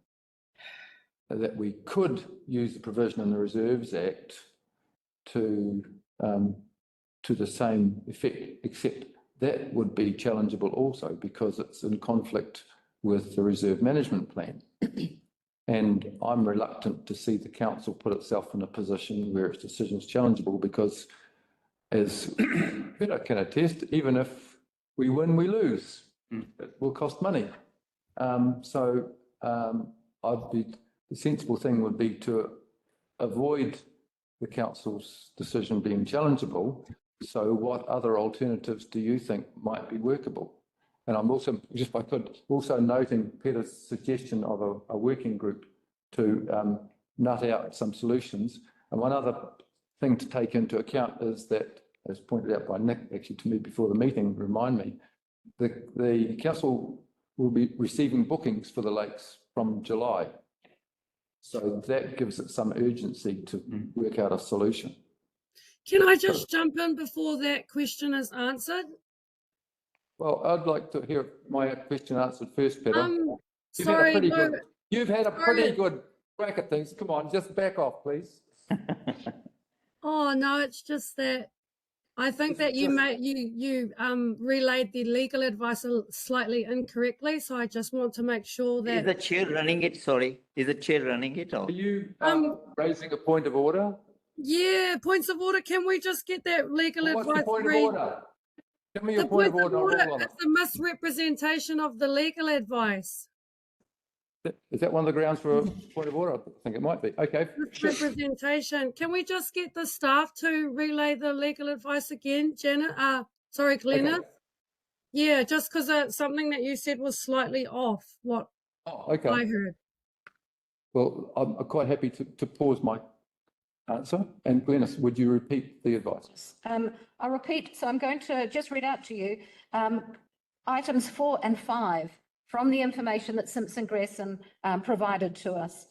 that we could use the provision in the Reserves Act to the same effect, except that would be challengeable also because it's in conflict with the Reserve Management Plan. And I'm reluctant to see the council put itself in a position where its decision is challengeable because, as Peter can attest, even if we win, we lose. It will cost money. The sensible thing would be to avoid the council's decision being challengeable So what other alternatives do you think might be workable? And I'm also, just if I could, also noting Peter's suggestion of a working group to nut out some solutions. And one other thing to take into account is that, as pointed out by Nick, actually to me before the meeting, remind me, the council will be receiving bookings for the lakes from July. So that gives it some urgency to work out a solution. Can I just jump in before that question is answered? Well, I'd like to hear my question answered first, Peter. Sorry, no, You've had a pretty good crack at things. Come on, just back off, please. oh no, it's just that I think that you relayed the legal advice slightly incorrectly. So I just want to make sure Is that the chair running it? Sorry, is the chair running it? Or? Are you raising a point of order? yeah, points of order. Can we just get that legal What's advice? the point of order? Give me your The point of point of order. order is the misrepresentation of the legal advice. Is that one of the grounds for a point of order? I think it might be. Okay. Misrepresentation. Can we just get the staff to relay the legal advice again, Janet? Sorry, Glenna. Okay. Yeah, just because something that you said was slightly off what Okay. I heard. Well, I'm quite happy to pause my answer. And Glenys, would you repeat the advice? I'll repeat, so I'm going to just read out to you items 4 and 5 from the information that Simpson Grayson provided to us.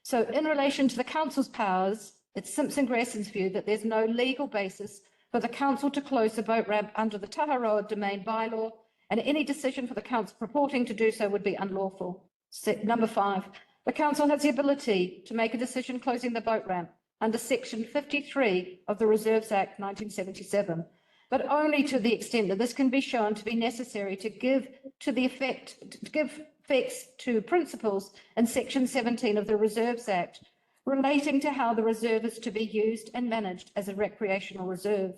So in relation to the council's powers, it's Simpson Grayson's view that there's no legal basis for the council to close the boat ramp under the Taharoa domain bylaw, and any decision for the council purporting to do so would be unlawful. Number 5, the council has the ability to make a decision closing the boat ramp under Section 53 of the Reserves Act 1977, but only to the extent that this can be shown to be necessary to give effects to principles in Section 17 of the Reserves Act relating to how the reserve is to be used and managed as a recreational reserve.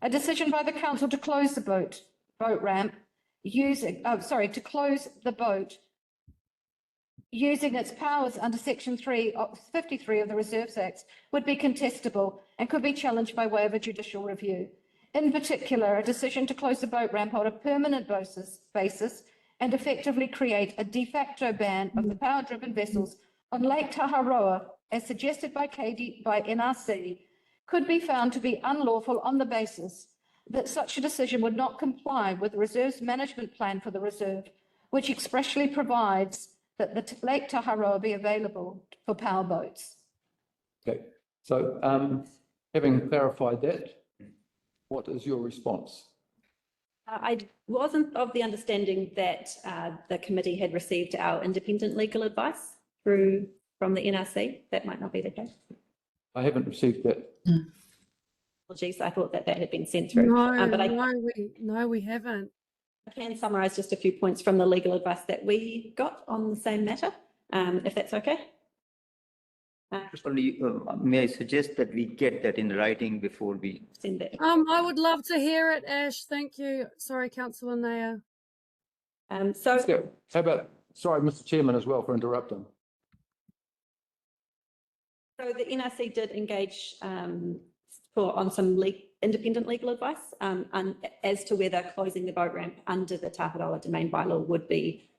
A decision by the council to close the boat ramp to close the boat using its powers under Section 53 of the Reserves Act would be contestable and could be challenged by way of a judicial review. In particular, a decision to close the boat ramp on a permanent basis and effectively create a de facto ban of the power-driven vessels on Lake Taharoa, as suggested by NRC, could be found to be unlawful on the basis that such a decision would not comply with the reserve's management plan for the reserve, which expressly provides that the Lake Taharoa be available for power boats. Okay. So having clarified that, what is your response? I wasn't of the understanding that the committee had received our independent legal advice from the NRC. That might not be the case. I haven't received that. Apologies, I thought that had been sent through. No, we haven't. I can summarise just a few points from the legal advice that we got on the same matter, if that's okay. May I suggest that we get that in writing before we send that? I would love to hear it, Ash. Thank you. Sorry, Councillor Naya. How about, sorry, Mr. Chairman, as well, for interrupting. So the NRC did engage on some independent legal advice as to whether closing the boat ramp under the Taharoa domain bylaw would be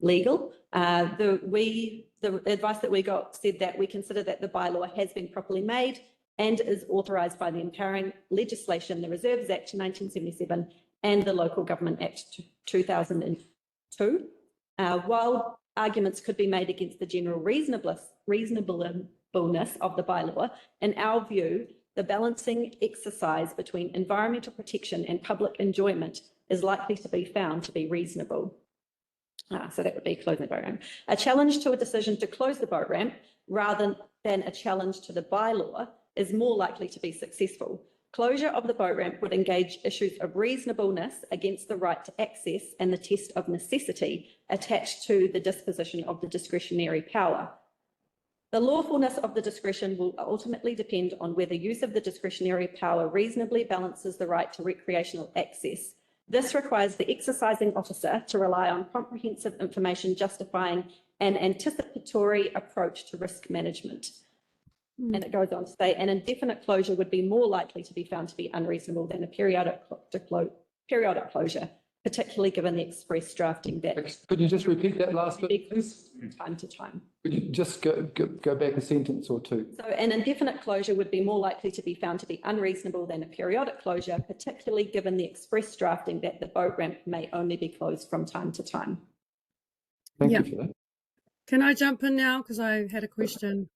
legal. The advice that we got said that we consider that the bylaw has been properly made and is authorised by the empowering legislation, the Reserves Act 1977 and the Local Government Act 2002. While arguments could be made against the general reasonableness of the bylaw, in our view, the balancing exercise between environmental protection and public enjoyment is likely to be found to be reasonable. So that would be closing the boat ramp. A challenge to a decision to close the boat ramp rather than a challenge to the bylaw is more likely to be successful. Closure of the boat ramp would engage issues of reasonableness against the right to access and the test of necessity attached to the disposition of the discretionary power. The lawfulness of the discretion will ultimately depend on whether use of the discretionary power reasonably balances the right to recreational access. This requires the exercising officer to rely on comprehensive information justifying an anticipatory approach to risk management. Mm. And it goes on to say, an indefinite closure would be more likely to be found to be unreasonable than a periodic closure, particularly given the express drafting that Could you just repeat that last bit, be please? time to time. Could you just go back a sentence or two? So an indefinite closure would be more likely to be found to be unreasonable than a periodic closure, particularly given the express drafting that the boat ramp may only be closed from time to time. Thank Yeah. you for that. Can I jump in now? Because I had a question.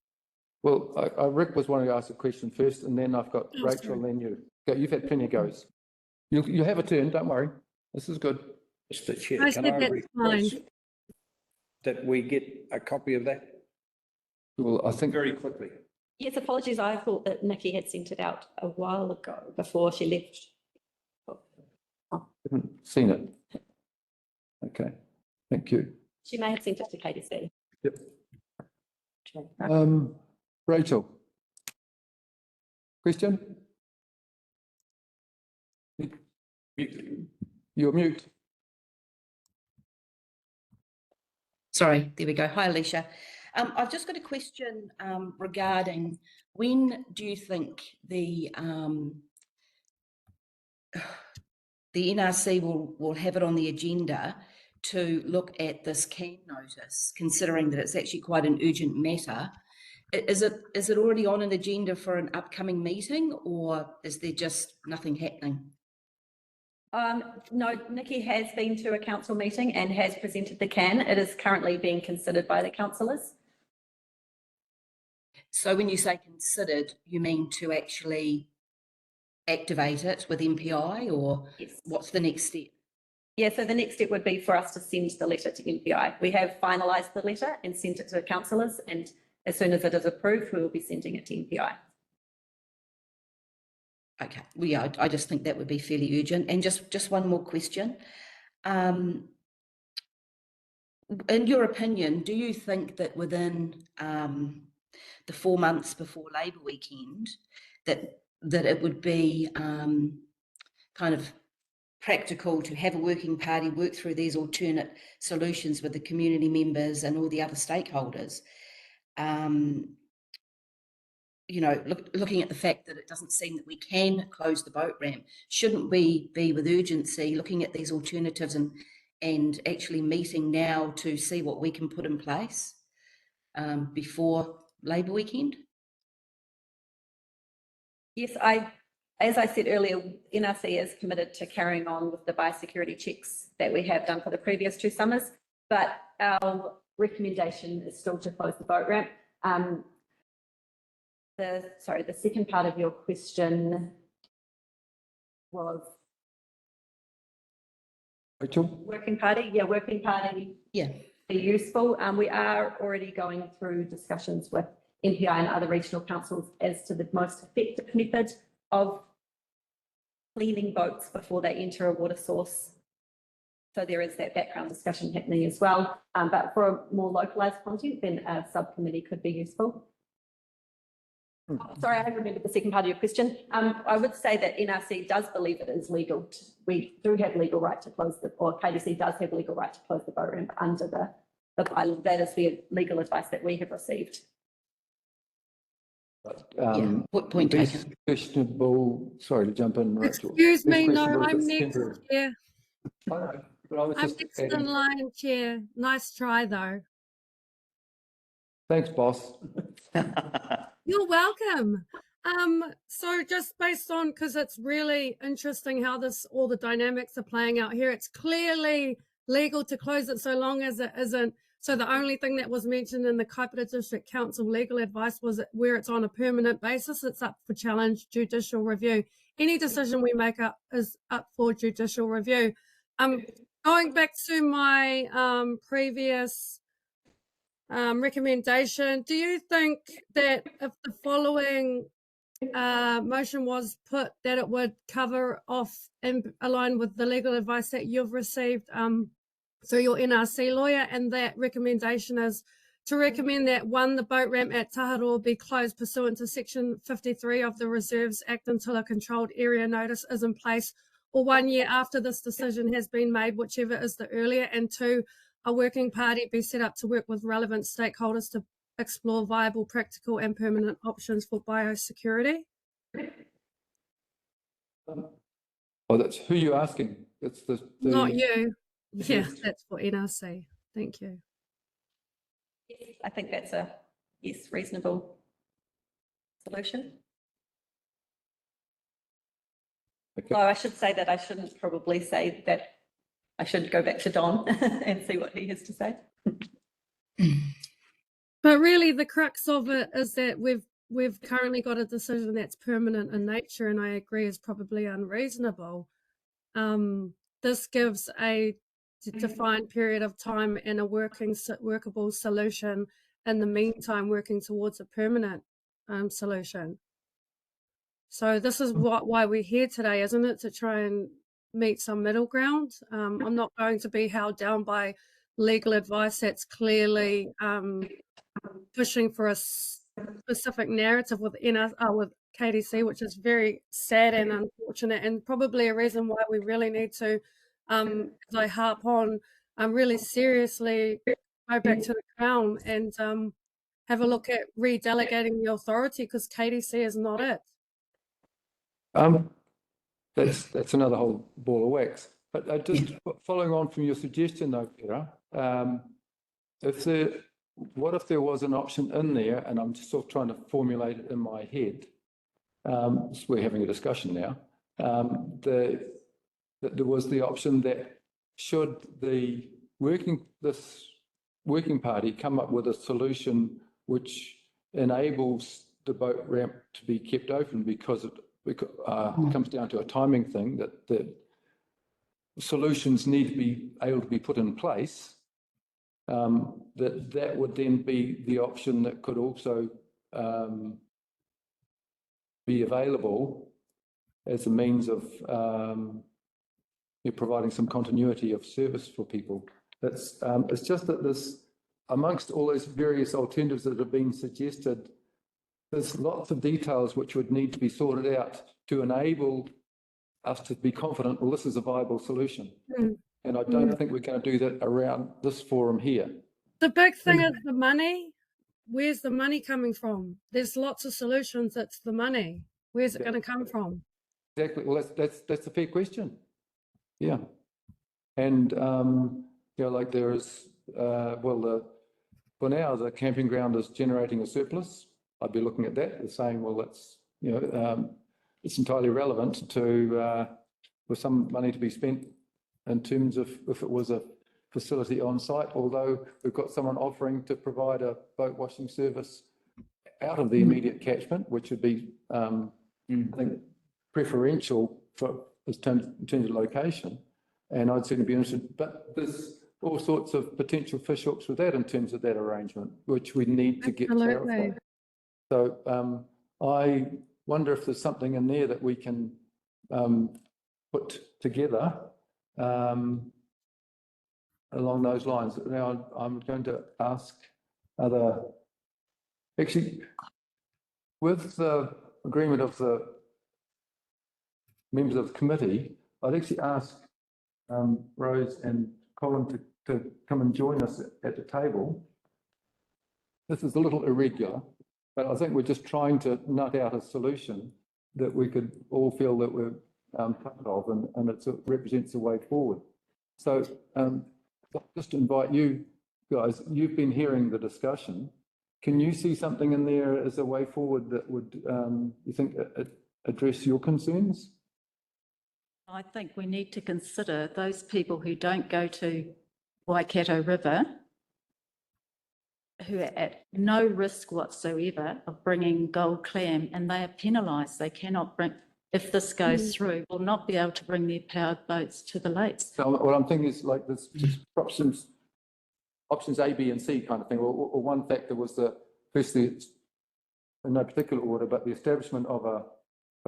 Well, Rick was wanting to ask a question first, and then I've got Oh, Rachel, sorry. and then you. Go, you've had plenty of goes. You have a turn, don't worry. This is good. Mr. Chair, I can said I that's request fine. that we get a copy of that Well, I think very quickly? Yes, apologies. I thought that Nikki had sent it out a while ago before she left. I haven't seen it. Okay, thank you. She may have sent it to KDC. Yep. Rachel. Question? You're mute. Sorry, there we go. Hi, Alicia. I've just got a question regarding when do you think the NRC will have it on the agenda to look at this CAN notice, considering that it's actually quite an urgent matter? Is it already on an agenda for an upcoming meeting, or is there just nothing happening? No, Nikki has been to a council meeting and has presented the CAN. It is currently being considered by the councillors. So when you say considered, you mean to actually activate it with MPI, or Yes. what's the next step? Yeah, so the next step would be for us to send the letter to MPI. We have finalised the letter and sent it to the councillors, and as soon as it is approved, we will be sending it to MPI. Okay, well, yeah, I just think that would be fairly urgent. And just one more question. In your opinion, do you think that within the 4 months before Labour weekend, that it would be kind of practical to have a working party work through these alternate solutions with the community members and all the other stakeholders? You know, looking at the fact that it doesn't seem that we can close the boat ramp, shouldn't we be with urgency looking at these alternatives and actually meeting now to see what we can put in place before Labour weekend? Yes, as I said earlier, NRC is committed to carrying on with the biosecurity checks that we have done for the previous 2 summers, but our recommendation is still to close the boat ramp. The second part of your question was Rachel? working party. Yeah, working party. Yeah. Be useful. We are already going through discussions with MPI and other regional councils as to the most effective method of cleaning boats before they enter a water source. So there is that background discussion happening as well. But for a more localised content, then a subcommittee could be useful. Sorry, I haven't remembered the second part of your question. I would say that NRC does believe it is legal. We do have legal right to close or KDC does have legal right to close the boat ramp under the bylaw. That is the legal advice that we have received. What point best taken? questionable, sorry to jump in, Rachel. Excuse Best me, no, questionable if I'm it's next, temporary. Chair. I know, but I was I'm just next in adding- line, Chair. Nice try, though. Thanks, boss. You're welcome. So just based on, because it's really interesting how all the dynamics are playing out here. It's clearly legal to close it so long as it isn't. So the only thing that was mentioned in the Kaipara District Council legal advice was that where it's on a permanent basis, it's up for challenge, judicial review. Any decision we make is up for judicial review. Going back to my previous recommendation, do you think that if the following motion was put, that it would cover off and align with the legal advice that you've received through your NRC lawyer, and that recommendation is to recommend that 1, the boat ramp at Taharoa be closed pursuant to Section 53 of the Reserves Act until a controlled area notice is in place, or 1 year after this decision has been made, whichever is the earlier, and 2, a working party be set up to work with relevant stakeholders to explore viable, practical and permanent options for biosecurity. Oh, that's who you're asking. It's the Not you. Yeah, Yes. that's for NRC. Thank you. Yes, I think that's a, yes, reasonable solution. Okay. So I should say that I shouldn't probably say that. I should go back to Don and see what he has to say. But really the crux of it is that we've currently got a decision that's permanent in nature, and I agree is probably unreasonable. This gives a defined period of time and a workable solution in the meantime, working towards a permanent solution. So this is why we're here today, isn't it? To try and meet some middle ground. I'm not going to be held down by legal advice that's clearly pushing for a specific narrative with KDC, which is very sad and unfortunate, and probably a reason why we really need to, as I harp on, really seriously go back to the Crown and have a look at redelegating the authority, because KDC is not it. That's another whole ball of wax. But just following on from your suggestion, though, Peter, what if there was an option in there, and I'm just sort of trying to formulate it in my head. We're having a discussion now. That there was the option that should the this working party come up with a solution which enables the boat ramp to be kept open, because it comes down to a timing thing, that the solutions need to be able to be put in place, that would then be the option that could also be available as a means of providing some continuity of service for people. It's just that this, amongst all those various alternatives that have been suggested, there's lots of details which would need to be sorted out to enable us to be confident, well, this is a viable solution. And I don't think we're going to do that around this forum here. The big thing is the money. Where's the money coming from? There's lots of solutions. It's the money. Where's it going to come from? Exactly. Well, that's a fair question. Yeah. And like there is, for now the camping ground is generating a surplus. I'd be looking at that and saying, well, that's it's entirely relevant to with some money to be spent in terms of if it was a facility on site, although we've got someone offering to provide a boat washing service out of the immediate catchment, which would be, I think, preferential in terms of location. And I'd certainly be interested, but there's all sorts of potential fish hooks with that in terms of that arrangement, which we need to get clarified. So I wonder if there's something in there that we can put together along those lines. Now, I'm going to ask actually, with the agreement of the members of the committee, I'd actually ask Rose and Colin to come and join us at the table. This is a little irregular, but I think we're just trying to nut out a solution that we could all feel that we're part of, and it represents a way forward. So just invite you guys, you've been hearing the discussion. Can you see something in there as a way forward that would, you think, address your concerns? I think we need to consider those people who don't go to Waikato River, who are at no risk whatsoever of bringing gold clam, and they are penalised. They cannot bring, if this goes through, will not be able to bring their powered boats to the lakes. So what I'm thinking is like this options A, B and C kind of thing. Well, one factor was firstly, in no particular order, but the establishment of a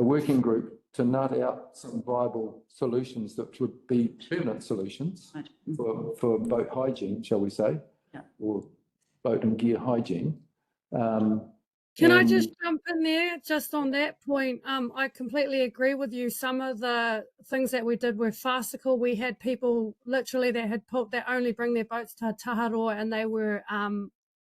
working group to nut out some viable solutions that would be permanent solutions for boat hygiene, shall we say, or boat and gear hygiene. Can I just jump in there just on that point? I completely agree with you. Some of the things that we did were farcical. We had people literally that only bring their boats to Taharoa, and they were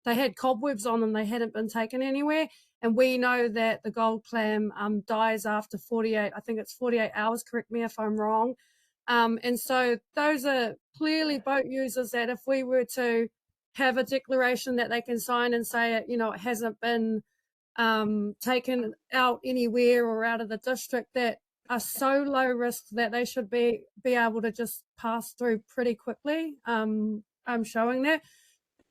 they had cobwebs on them. They hadn't been taken anywhere. And we know that the gold clam dies after 48, I think it's 48 hours, correct me if I'm wrong. And so those are clearly boat users that if we were to have a declaration that they can sign and say, it hasn't been taken out anywhere or out of the district, that are so low risk that they should be able to just pass through pretty quickly. I'm showing that.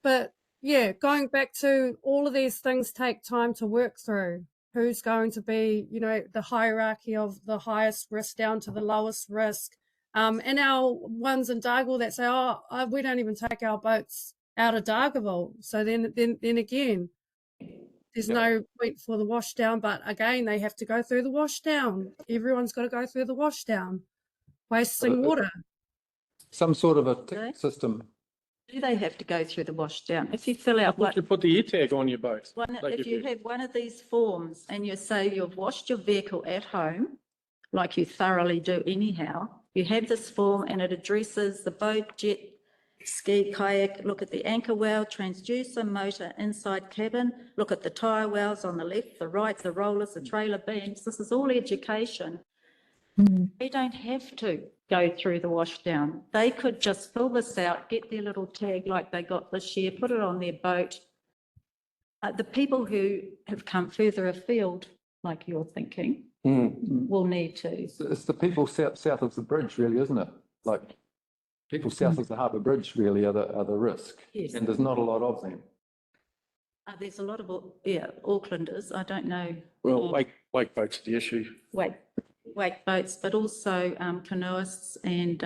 But yeah, going back to all of these things take time to work through. Who's going to be, the hierarchy of the highest risk down to the lowest risk. And our ones in Dargaville that say, we don't even take our boats out of Dargaville. So then again, there's no point for the washdown, but again, they have to go through the washdown. Everyone's got to go through the washdown, wasting water. Some sort of a tick system. Do they have to go through the washdown? If you fill out Once you put the e-tag on your boat. if you have one of these forms and you say you've washed your vehicle at home, like you thoroughly do anyhow, you have this form and it addresses the boat, jet, ski, kayak, look at the anchor well, transducer, motor, inside cabin, look at the tyre wells on the left, the right, the rollers, the trailer beams. This is all education. They don't have to go through the washdown. They could just fill this out, get their little tag like they got this year, put it on their boat. The people who have come further afield, like you're thinking, will need to. It's the people south of the bridge, really, isn't it? Like people south of the harbour bridge really are the risk. Yes. And there's not a lot of them. There's a lot of, Aucklanders, I don't know. Well, wake boats are the issue. Wake boats, but also canoeists and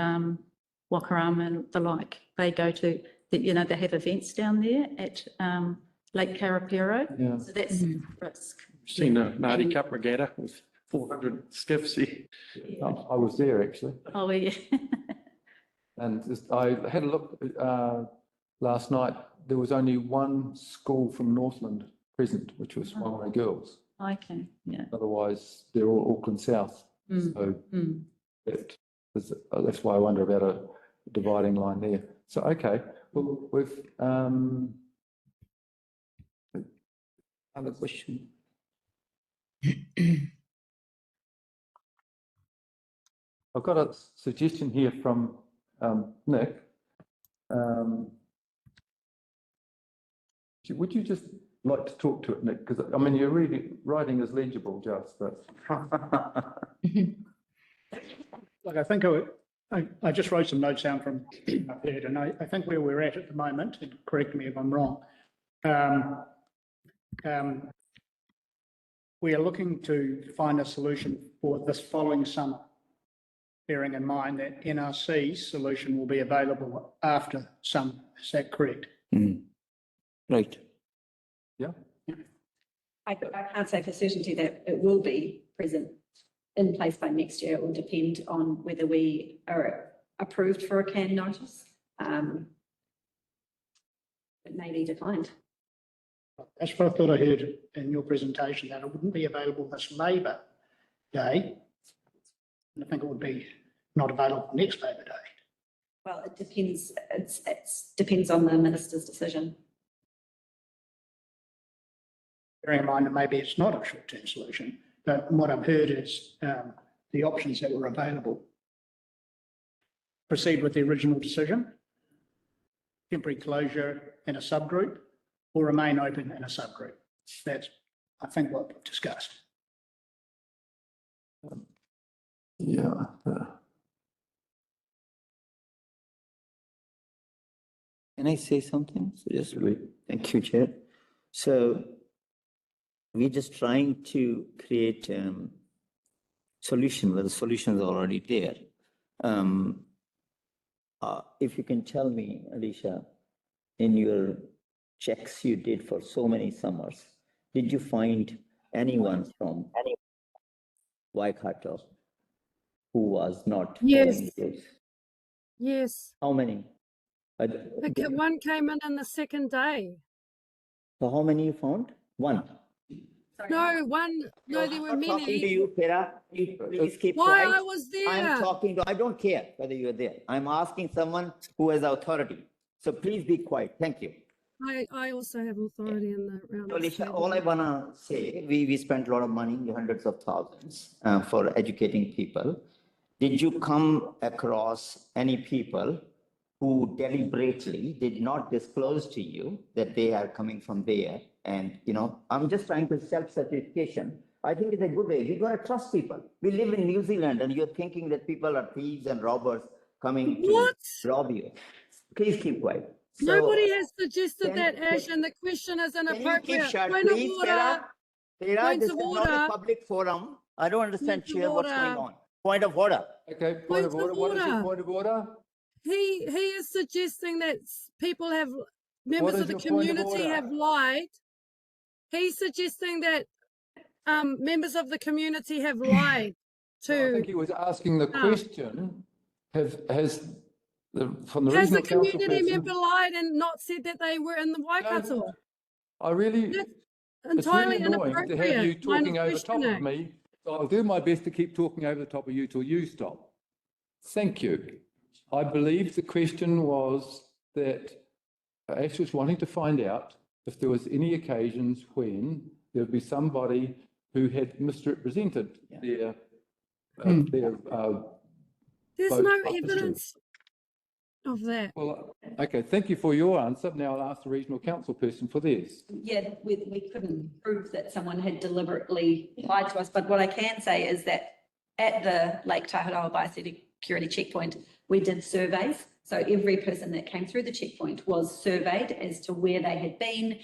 wakaram and the like. They go to, they have events down there at Lake Karapiro. Yeah. So that's risk. Seen a Māori Cup regatta with 400 skiffs here. I was there actually. Oh, yeah. And I had a look last night. There was only one school from Northland present, which was Whangarei Girls. Okay, yeah. Otherwise, they're all Auckland South. So that's why I wonder about a dividing line there. So, okay, well, we've Have a question. I've got a suggestion here from Nick. Would you just like to talk to it, Nick? Because I mean, your writing is legible, just but. Like, I think I just wrote some notes down from up here, and I think where we're at the moment, and correct me if I'm wrong, we are looking to find a solution for this following summer, bearing in mind that NRC's solution will be available after summer. Is that correct? Right. Yeah. I can't say for certainty that it will be present in place by next year. It will depend on whether we are approved for a CAN notice. It may be declined. That's what I thought I heard in your presentation, that it wouldn't be available this Labour Day. And I think it would be not available next Labour Day. Well, it depends. It depends on the minister's decision. Bearing in mind that maybe it's not a short-term solution, but what I've heard is the options that were available. Proceed with the original decision, temporary closure in a subgroup, or remain open in a subgroup. That's, I think, what we've discussed. Yeah. Can I say something? So just Really? thank you, Chair. So we're just trying to create solution where the solution is already there. If you can tell me, Alicia, in your checks you did for so many summers, did you find anyone from Waikato who was not? Yes. following rules? Yes. How many? One came in the second day. So how many you found? One. No, there were I'm talking to many. you, Kira. Please keep Why quiet. I was there. I'm talking to, I don't care whether you're there. I'm asking someone who has authority. So please be quiet. Thank you. I also have authority in the round. So Alicia, all I wanna say, we spent a lot of money, hundreds of thousands, for educating people. Did you come across any people who deliberately did not disclose to you that they are coming from there? And, I'm just trying to self-certification. I think it's a good way. We gotta trust people. We live in New Zealand and you're thinking that people are thieves and robbers coming to rob you. Please keep quiet. So, Nobody has suggested that, can- Ash, and the question is can you keep inappropriate. shut, Point of please, order. Sarah? Sarah, Points this of is not a order. public forum. I don't understand, Point of Chair, what's going order. on. Point of order. Okay, point of Points of order. What is your order. point of order? He is suggesting that people have, What members is of the your point of community order? have lied. He's suggesting that members of the community have lied No, I think to. he was asking the question, from the Has the regional council community person. member lied and not said that they were in the Waikato? I really, That's it's really entirely annoying to have you inappropriate. line talking of over top of questioning. me. So I'll do my best to keep talking over the top of you till you stop. Thank you. I believe the question was that Ash was wanting to find out if there was any occasions when there would be somebody who had misrepresented their There's vote no by history. evidence of that. Well, okay, thank you for your answer. Now I'll ask the regional council person for theirs. Yeah, we couldn't prove that someone had deliberately lied to us, but what I can say is that at the Lake Taharoa biosecurity checkpoint, we did surveys. So every person that came through the checkpoint was surveyed as to where they had been,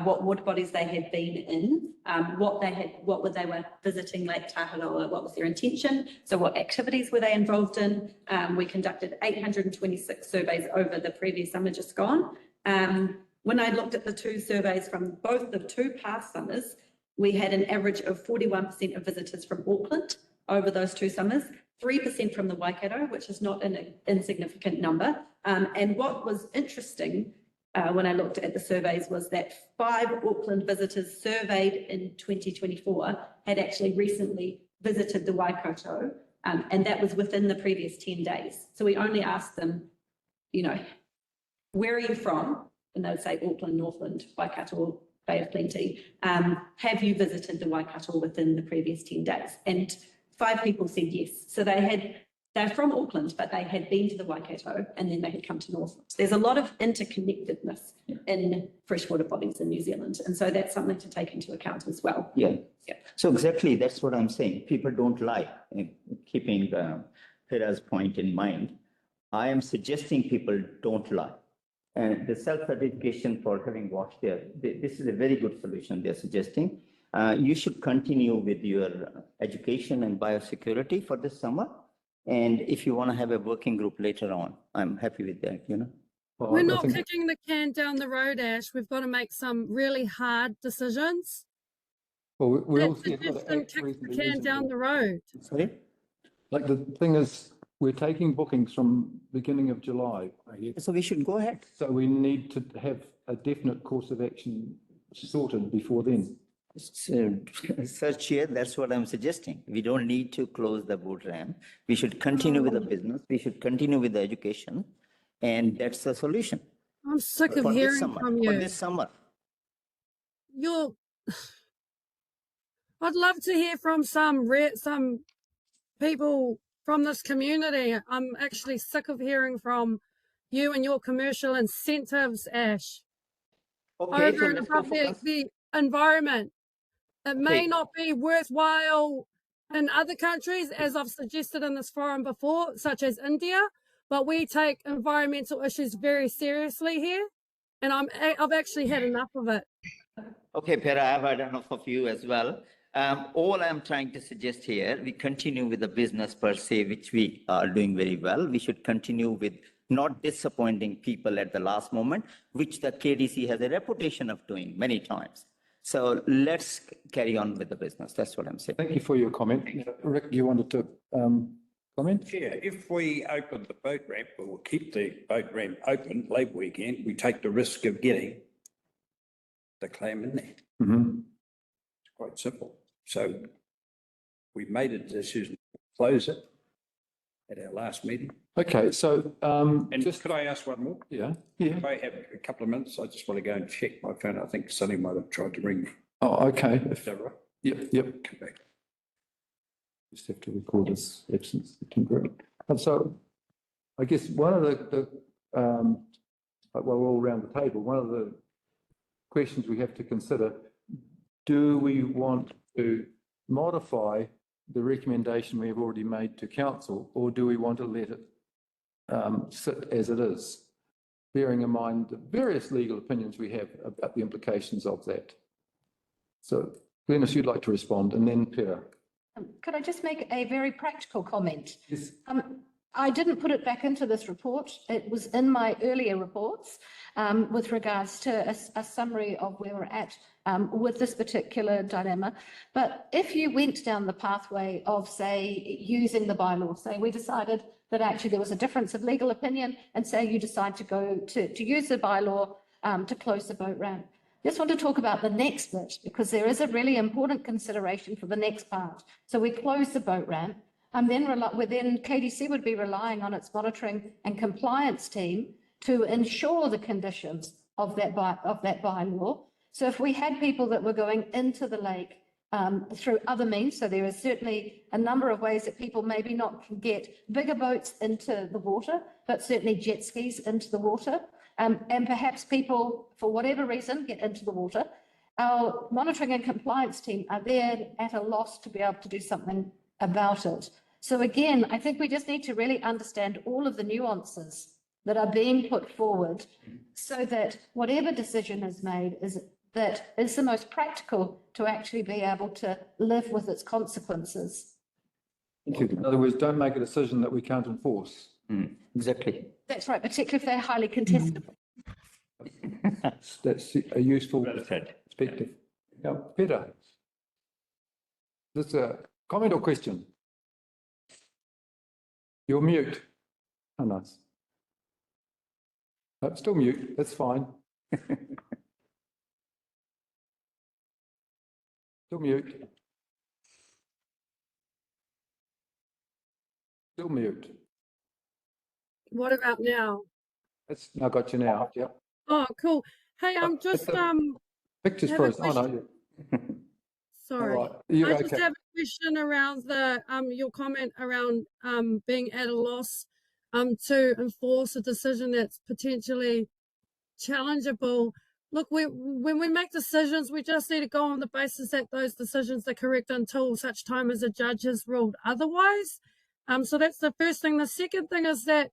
what water bodies they had been in, what they were visiting Lake Taharoa, what was their intention, so what activities were they involved in. We conducted 826 surveys over the previous summer just gone. When I looked at the two surveys from both the two past summers, we had an average of 41% of visitors from Auckland over those two summers, 3% from the Waikato, which is not an insignificant number. And what was interesting when I looked at the surveys was that 5 Auckland visitors surveyed in 2024 had actually recently visited the Waikato, and that was within the previous 10 days. So we only asked them, where are you from? And they would say Auckland, Northland, Waikato, Bay of Plenty. Have you visited the Waikato within the previous 10 days? And 5 people said yes. So they're from Auckland, but they had been to the Waikato and then they had come to Northland. There's a lot of interconnectedness in freshwater bodies in New Zealand. And so that's something to take into account as well. Yeah. So exactly, that's what I'm saying. People don't lie. Keeping Pera's point in mind, I am suggesting people don't lie. And the self-certification for having watched there, this is a very good solution they're suggesting. You should continue with your education and biosecurity for this summer. And if you want to have a working group later on, I'm happy with that, Well, We're I not think- kicking the can down the road, Ash. We've got to make some really hard decisions. Well, we That all see it's got to suggestion act kicks the reasonably can down reasonably. the road. Sorry? Like the thing is, we're taking bookings from beginning of July. So we should go ahead. So we need to have a definite course of action sorted before then. So, Sir Chair, that's what I'm suggesting. We don't need to close the boat ramp. We should continue with the business. We should continue with the education. And that's the solution. I'm sick of For this hearing summer, from for you. this summer. I'd love to hear from some people from this community. I'm actually sick of hearing from you and your commercial incentives, Ash. Okay, so Over and let's go above focus. the environment. It may Okay. not be worthwhile in other countries, as I've suggested in this forum before, such as India, but we take environmental issues very seriously here, and I've actually had enough of it. Okay, Pera, I've had enough of you as well. All I'm trying to suggest here, we continue with the business per se, which we are doing very well. We should continue with not disappointing people at the last moment, which the KDC has a reputation of doing many times. So let's carry on with the business. That's what I'm saying. Thank you for your comment. Rick, you wanted to comment? Yeah, if we open the boat ramp, we'll keep the boat ramp open Labour weekend, we take the risk of getting the clam in there. Mhm. It's quite simple. So we made a decision to close it. at our last meeting. Okay, so, And just, could I ask one more? yeah. If I have a couple of minutes, I just want to go and check my phone. I think Sonny might have tried to ring me. Oh, okay. Is that right? Yep, yep. Come back. Just have to record his absence. And so I guess one of well, we're all around the table, one of the questions we have to consider, do we want to modify the recommendation we have already made to council, or do we want to let it sit as it is, bearing in mind the various legal opinions we have about the implications of that? So Glenys, you'd like to respond, and then Pera. Could I just make a very practical comment? Yes. I didn't put it back into this report. It was in my earlier reports with regards to a summary of where we're at with this particular dilemma. But if you went down the pathway of, say, using the bylaw, say we decided that actually there was a difference of legal opinion, and say you decide to go to use the bylaw to close the boat ramp. Just want to talk about the next bit, because there is a really important consideration for the next part. So we close the boat ramp, and then KDC would be relying on its monitoring and compliance team to ensure the conditions of that bylaw. So if we had people that were going into the lake through other means, so there is certainly a number of ways that people maybe not can get bigger boats into the water, but certainly jet skis into the water. And perhaps people, for whatever reason, get into the water. Our monitoring and compliance team are there at a loss to be able to do something about it. So again, I think we just need to really understand all of the nuances that are being put forward, so that whatever decision is made is the most practical to actually be able to live with its consequences. Thank you. In other words, don't make a decision that we can't enforce. Exactly. That's right, particularly if they're highly contestable. That's a useful Well said. perspective. Now, Peter, this a comment or question? You're mute. Oh, nice. Oh, still mute. That's fine. Still mute. Still mute. What about now? That's now got you now. Yep. Oh, cool. Hey, I'm just Pictures have a first. Oh, no. sorry. All right. You're I just okay. have a question around the your comment around being at a loss to enforce a decision that's potentially challengeable. Look, when we make decisions, we just need to go on the basis that those decisions are correct until such time as a judge has ruled otherwise. So that's the first thing. The second thing is that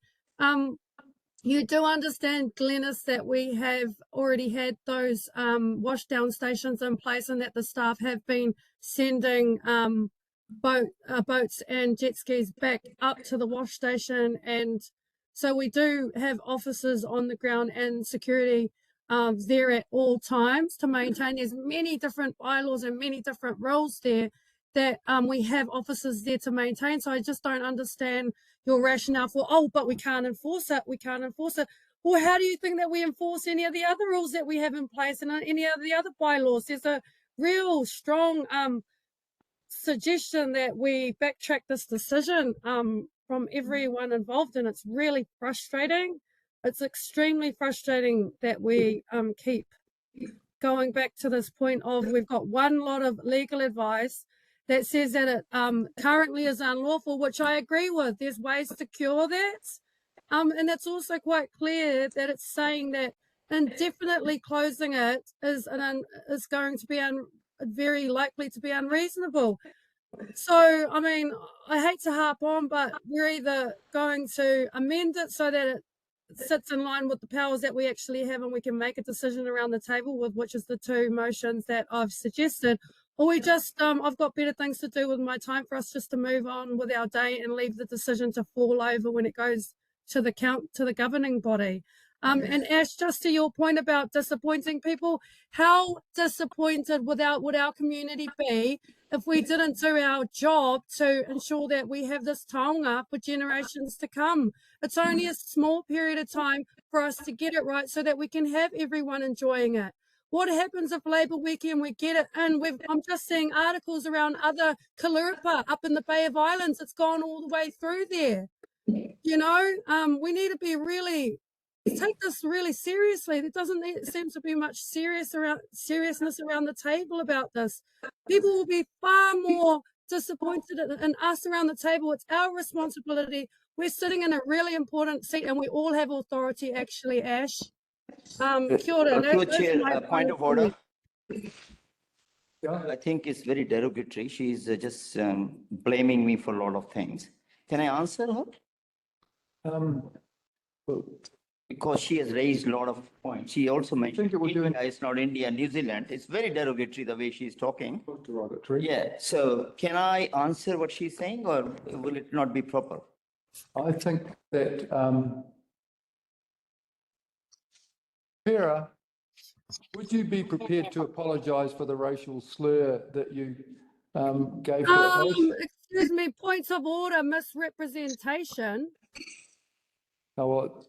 you do understand, Glenys, that we have already had those washdown stations in place, and that the staff have been sending boats and jet skis back up to the wash station. And so we do have officers on the ground and security there at all times to maintain. There's many different bylaws and many different rules there that we have officers there to maintain. So I just don't understand your rationale for, oh, but we can't enforce it. We can't enforce it. Well, how do you think that we enforce any of the other rules that we have in place and any of the other bylaws? There's a real strong suggestion that we backtrack this decision from everyone involved, and it's really frustrating. It's extremely frustrating that we keep going back to this point of we've got one lot of legal advice that says that it currently is unlawful, which I agree with. There's ways to cure that. And it's also quite clear that it's saying that indefinitely closing it is going to be very likely to be unreasonable. So, I mean, I hate to harp on, but we're either going to amend it so that it sits in line with the powers that we actually have, and we can make a decision around the table with, which is the two motions that I've suggested, or we just, I've got better things to do with my time for us just to move on with our day and leave the decision to fall over when it goes to the governing body. And Ash, just to your point about disappointing people, how disappointed would our community be if we didn't do our job to ensure that we have this taonga for generations to come? It's only a small period of time for us to get it right so that we can have everyone enjoying it. What happens if Labour weekend we get it in? I'm just seeing articles around other Kaluripa up in the Bay of Islands. It's gone all the way through there. You know, we need to be really take this really seriously. There doesn't seem to be much seriousness around the table about this. People will be far more disappointed in us around the table. It's our responsibility. We're sitting in a really important seat, and we all have authority. Actually, Ash. Kia ora. Through That's Chair, my point final of order. comment. I think it's very derogatory. She's just blaming me for a lot of things. Can I answer her? Well, Because she has raised a lot of points. She also mentioned it would do India is not India, New Zealand. It's very derogatory the way she's talking. derogatory. Yeah, so can I answer what she's saying or will it not be proper? I think that, Pera, would you be prepared to apologise for the racial slur that you gave to Ash? Excuse me, points of order, misrepresentation. Oh, well,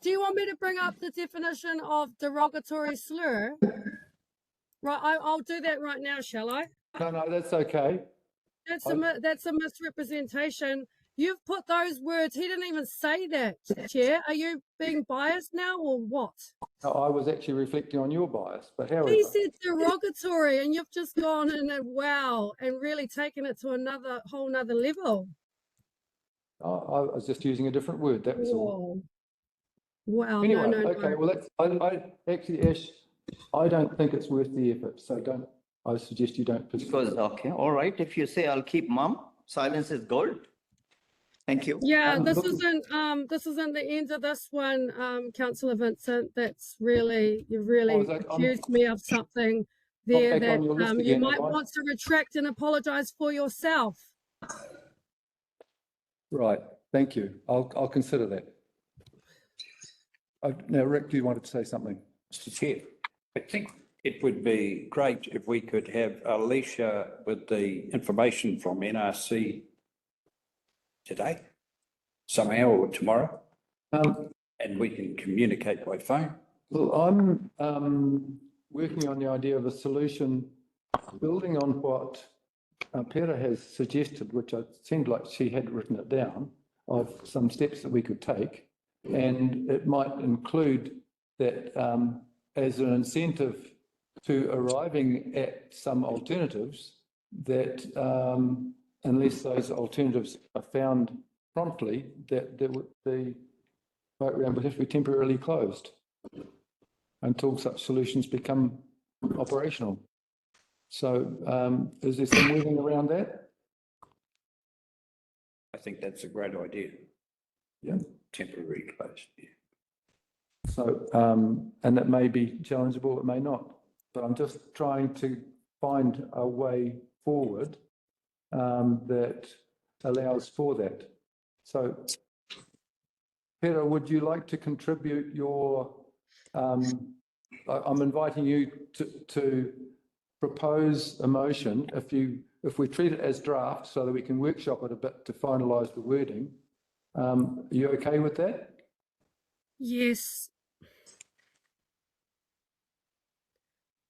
Do you want me to bring up the definition of derogatory slur? Right, I'll do that right now, shall I? no, that's okay. That's a misrepresentation. You've put those words, he didn't even say that, Chair. Are you being biased now or what? No, I was actually reflecting on your bias, but however. He said derogatory and you've just gone in and wow, and really taken it to whole nother level. I was just using a different word, that was all. Whoa. Wow, Anyway, no. okay, well, I actually, Ash, I don't think it's worth the effort, so I suggest you don't pursue. Because, okay, all right. If you say I'll keep mum, silence is gold. Thank you. Yeah, this isn't the end of this one, Councillor Vincent. You've really accused me of something there that you might want to retract and apologise for yourself. Right, thank you. I'll consider that. Now, Rick, you wanted to say something? Mr. Chair, I think it would be great if we could have Alicia with the information from NRC today, somehow, or tomorrow, and we can communicate by phone. Well, I'm working on the idea of a solution, building on what Pera has suggested, which it seemed like she had written it down, of some steps that we could take. And it might include that as an incentive to arriving at some alternatives, that unless those alternatives are found promptly, that the boat ramp would have to be temporarily closed until such solutions become operational. So is there some moving around that? I think that's a great idea. Yeah. Temporary closed, yeah. So, and it may be challengeable, it may not, but I'm just trying to find a way forward that allows for that. So, Pera, would you like to contribute your, I'm inviting you to propose a motion if we treat it as draft so that we can workshop it a bit to finalise the wording. Are you okay with that? Yes.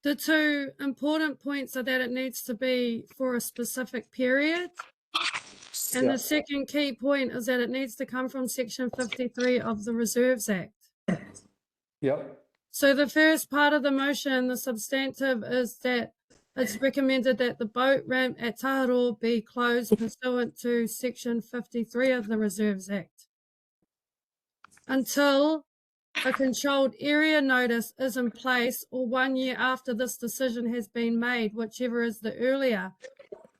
The two important points are that it needs to be for a specific period. And the second key point is that it needs to come from Section 53 of the Reserves Act. Yep. So the first part of the motion, the substantive, is that it's recommended that the boat ramp at Taharoa be closed pursuant to Section 53 of the Reserves Act until a controlled area notice is in place or 1 year after this decision has been made, whichever is the earlier.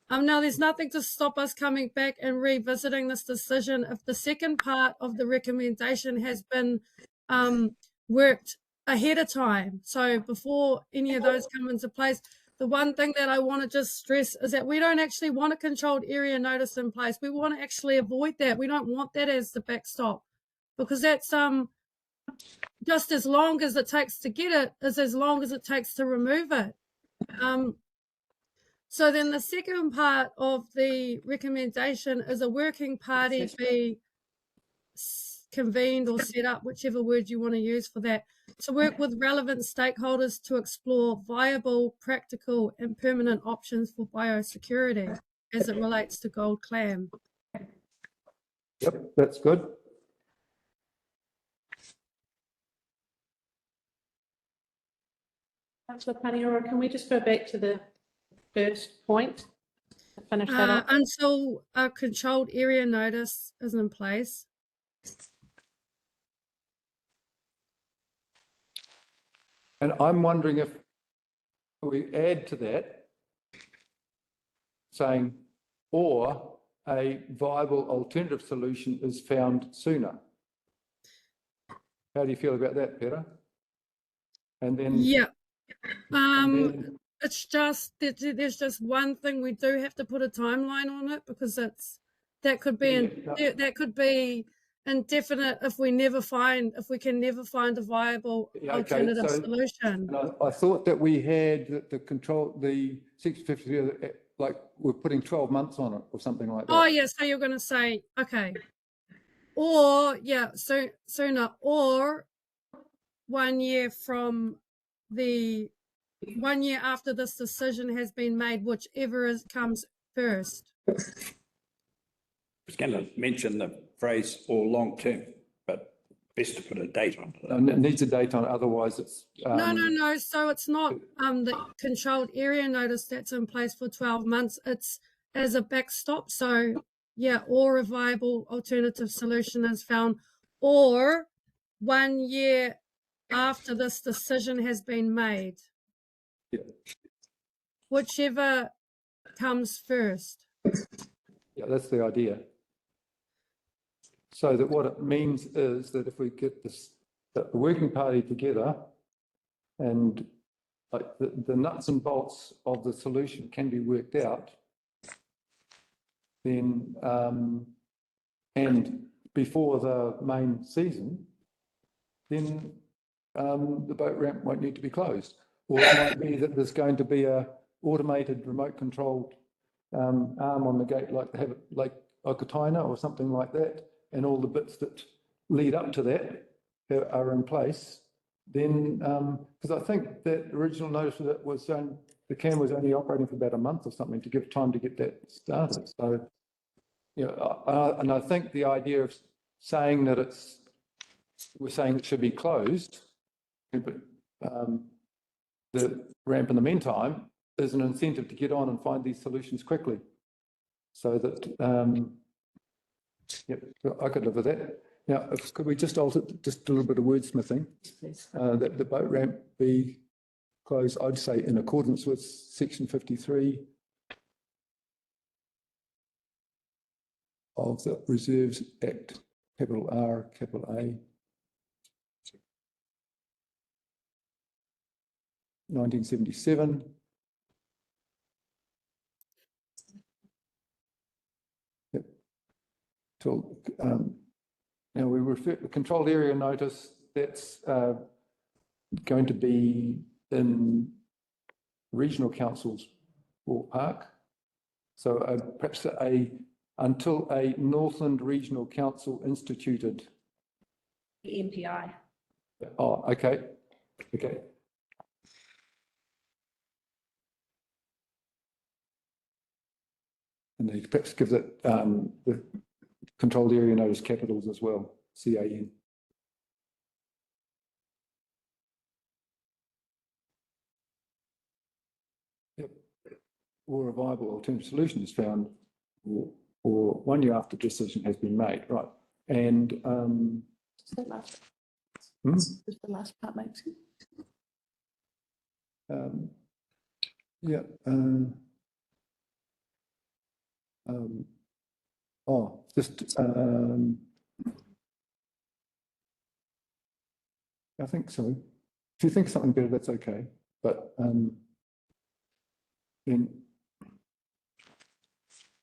Now, there's nothing to stop us coming back and revisiting this decision if the second part of the recommendation has been worked ahead of time. So before any of those come into place, the one thing that I want to just stress is that we don't actually want a controlled area notice in place. We want to actually avoid that. We don't want that as the backstop, because that's just as long as it takes to get it is as long as it takes to remove it. So then the second part of the recommendation is a working party be convened or set up, whichever word you want to use for that, to work with relevant stakeholders to explore viable, practical and permanent options for biosecurity as it relates to gold clam. Yep, that's good. Councillor Taharoa, can we just go back to the first point? To finish that off. Until a controlled area notice is in place. And I'm wondering if we add to that, saying, or a viable alternative solution is found sooner. How do you feel about that, Peter? And then, Yeah. and then It's just that there's just one thing we do have to put a timeline on it, because that could be that could be indefinite if we can never find a viable alternative solution. And I thought that we had the Section 53, like we're putting 12 months on it or something like that. Oh yeah, so you're going to say, okay, or yeah, so sooner, or 1 year from the 1 year after this decision has been made, whichever comes first. I was going to mention the phrase or long term, but best to put a date on it. It needs a date on it, otherwise it's... No. So it's not the controlled area notice that's in place for 12 months. It's as a backstop. So yeah, or a viable alternative solution is found, or 1 year after this decision has been made. Yeah. Whichever comes first. Yeah, that's the idea. So that what it means is that if we get the working party together and like the nuts and bolts of the solution can be worked out, then and before the main season, then the boat ramp won't need to be closed. Or it might be that there's going to be a automated remote controlled arm on the gate, like they have it like Okataina or something like that, and all the bits that lead up to that are in place. Then, because I think that original notice that was the CAM was only operating for about a month or something to give time to get that started. So, you know, and I think the idea of saying that we're saying it should be closed, but the ramp in the meantime is an incentive to get on and find these solutions quickly. So that, yep, I could live with that. Now, could we just alter just a little bit of wordsmithing? That the boat ramp be closed, I'd say, in accordance with Section 53 of the Reserves Act, capital R, capital A, 1977. Yep. Till, now we refer to the controlled area notice, that's going to be in regional councils or park. So perhaps until a Northland Regional Council instituted. The MPI. Oh, okay. Okay. And they perhaps give it the controlled area notice capitals as well, CAN. Yep. Or a viable alternative solution is found, or 1 year after decision has been made, right? And The last, does the last part makes sense. yeah. Just I think so. If you think something better, that's okay. But then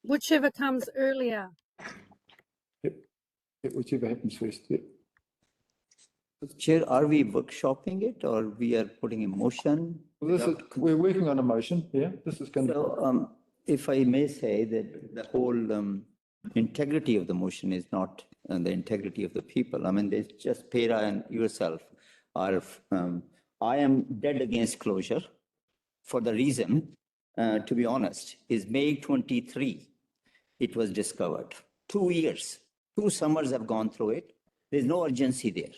Whichever comes earlier. yep, whichever happens first. Yep. Chair, are we workshopping it or we are putting in motion? Well, we're working on a motion. Yeah, this is going to. So, if I may say that the whole integrity of the motion is not the integrity of the people. I mean, there's just Pera and yourself are. I am dead against closure for the reason, to be honest, is May 23. It was discovered. 2 years 2 summers have gone through it. There's no urgency there.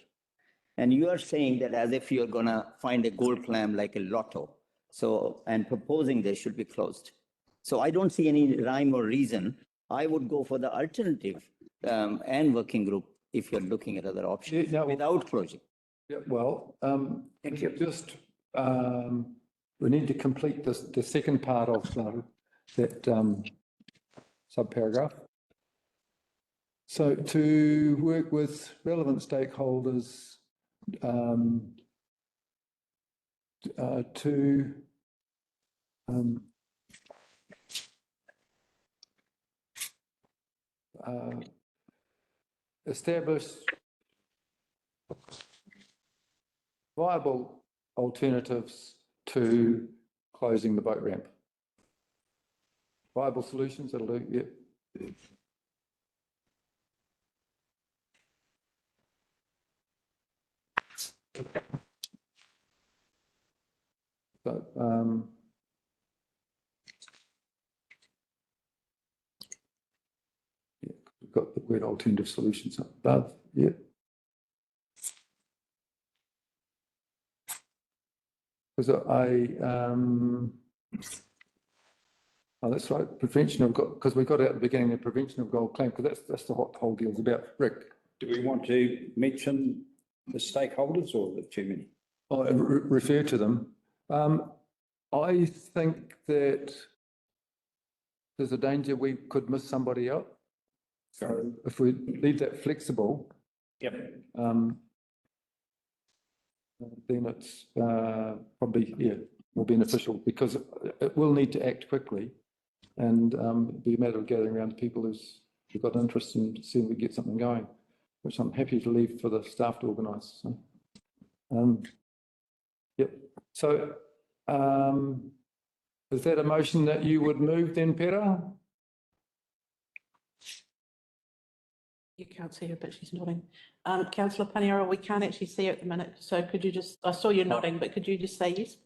And you are saying that as if you're gonna find a gold clam like a lotto. So, and proposing they should be closed. So I don't see any rhyme or reason. I would go for the alternative and working group if you're looking at other options Yeah, no, without closing. Yeah, well, Thank you. just, we need to complete this, the second part of that subparagraph. So to work with relevant stakeholders to establish viable alternatives to closing the boat ramp. Viable solutions, that'll do, yeah. So, yeah, we've got the word alternative solutions up above, yeah. Because oh, that's right, prevention of, because we got out at the beginning of prevention of gold claim, because that's the whole deal's about. Rick? Do we want to mention the stakeholders or the too many? I refer to them. I think that there's a danger we could miss somebody out. So if we leave that flexible, Yep. then it's probably, yeah, more beneficial because it will need to act quickly and it'll be a matter of gathering around people who've got interest in seeing if we get something going, which I'm happy to leave for the staff to organise. So, yep. So is that a motion that you would move then, Pera? You can't see her, but she's nodding. Councillor Taharoa, we can't actually see her at the minute, so could you just, I saw you nodding, but could you just say yes?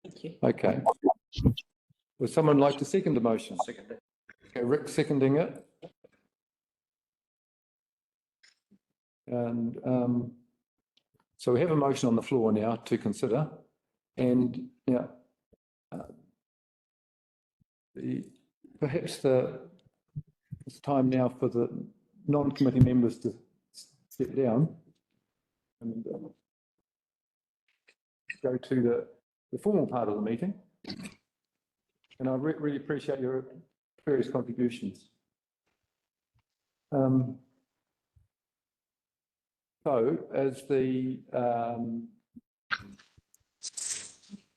Thank you. Okay. Would someone like to second the motion? Second. Okay, Rick seconding it. And so we have a motion on the floor now to consider. And yeah, perhaps it's time now for the non-committee members to step down and go to the formal part of the meeting. And I really appreciate your various contributions. So as the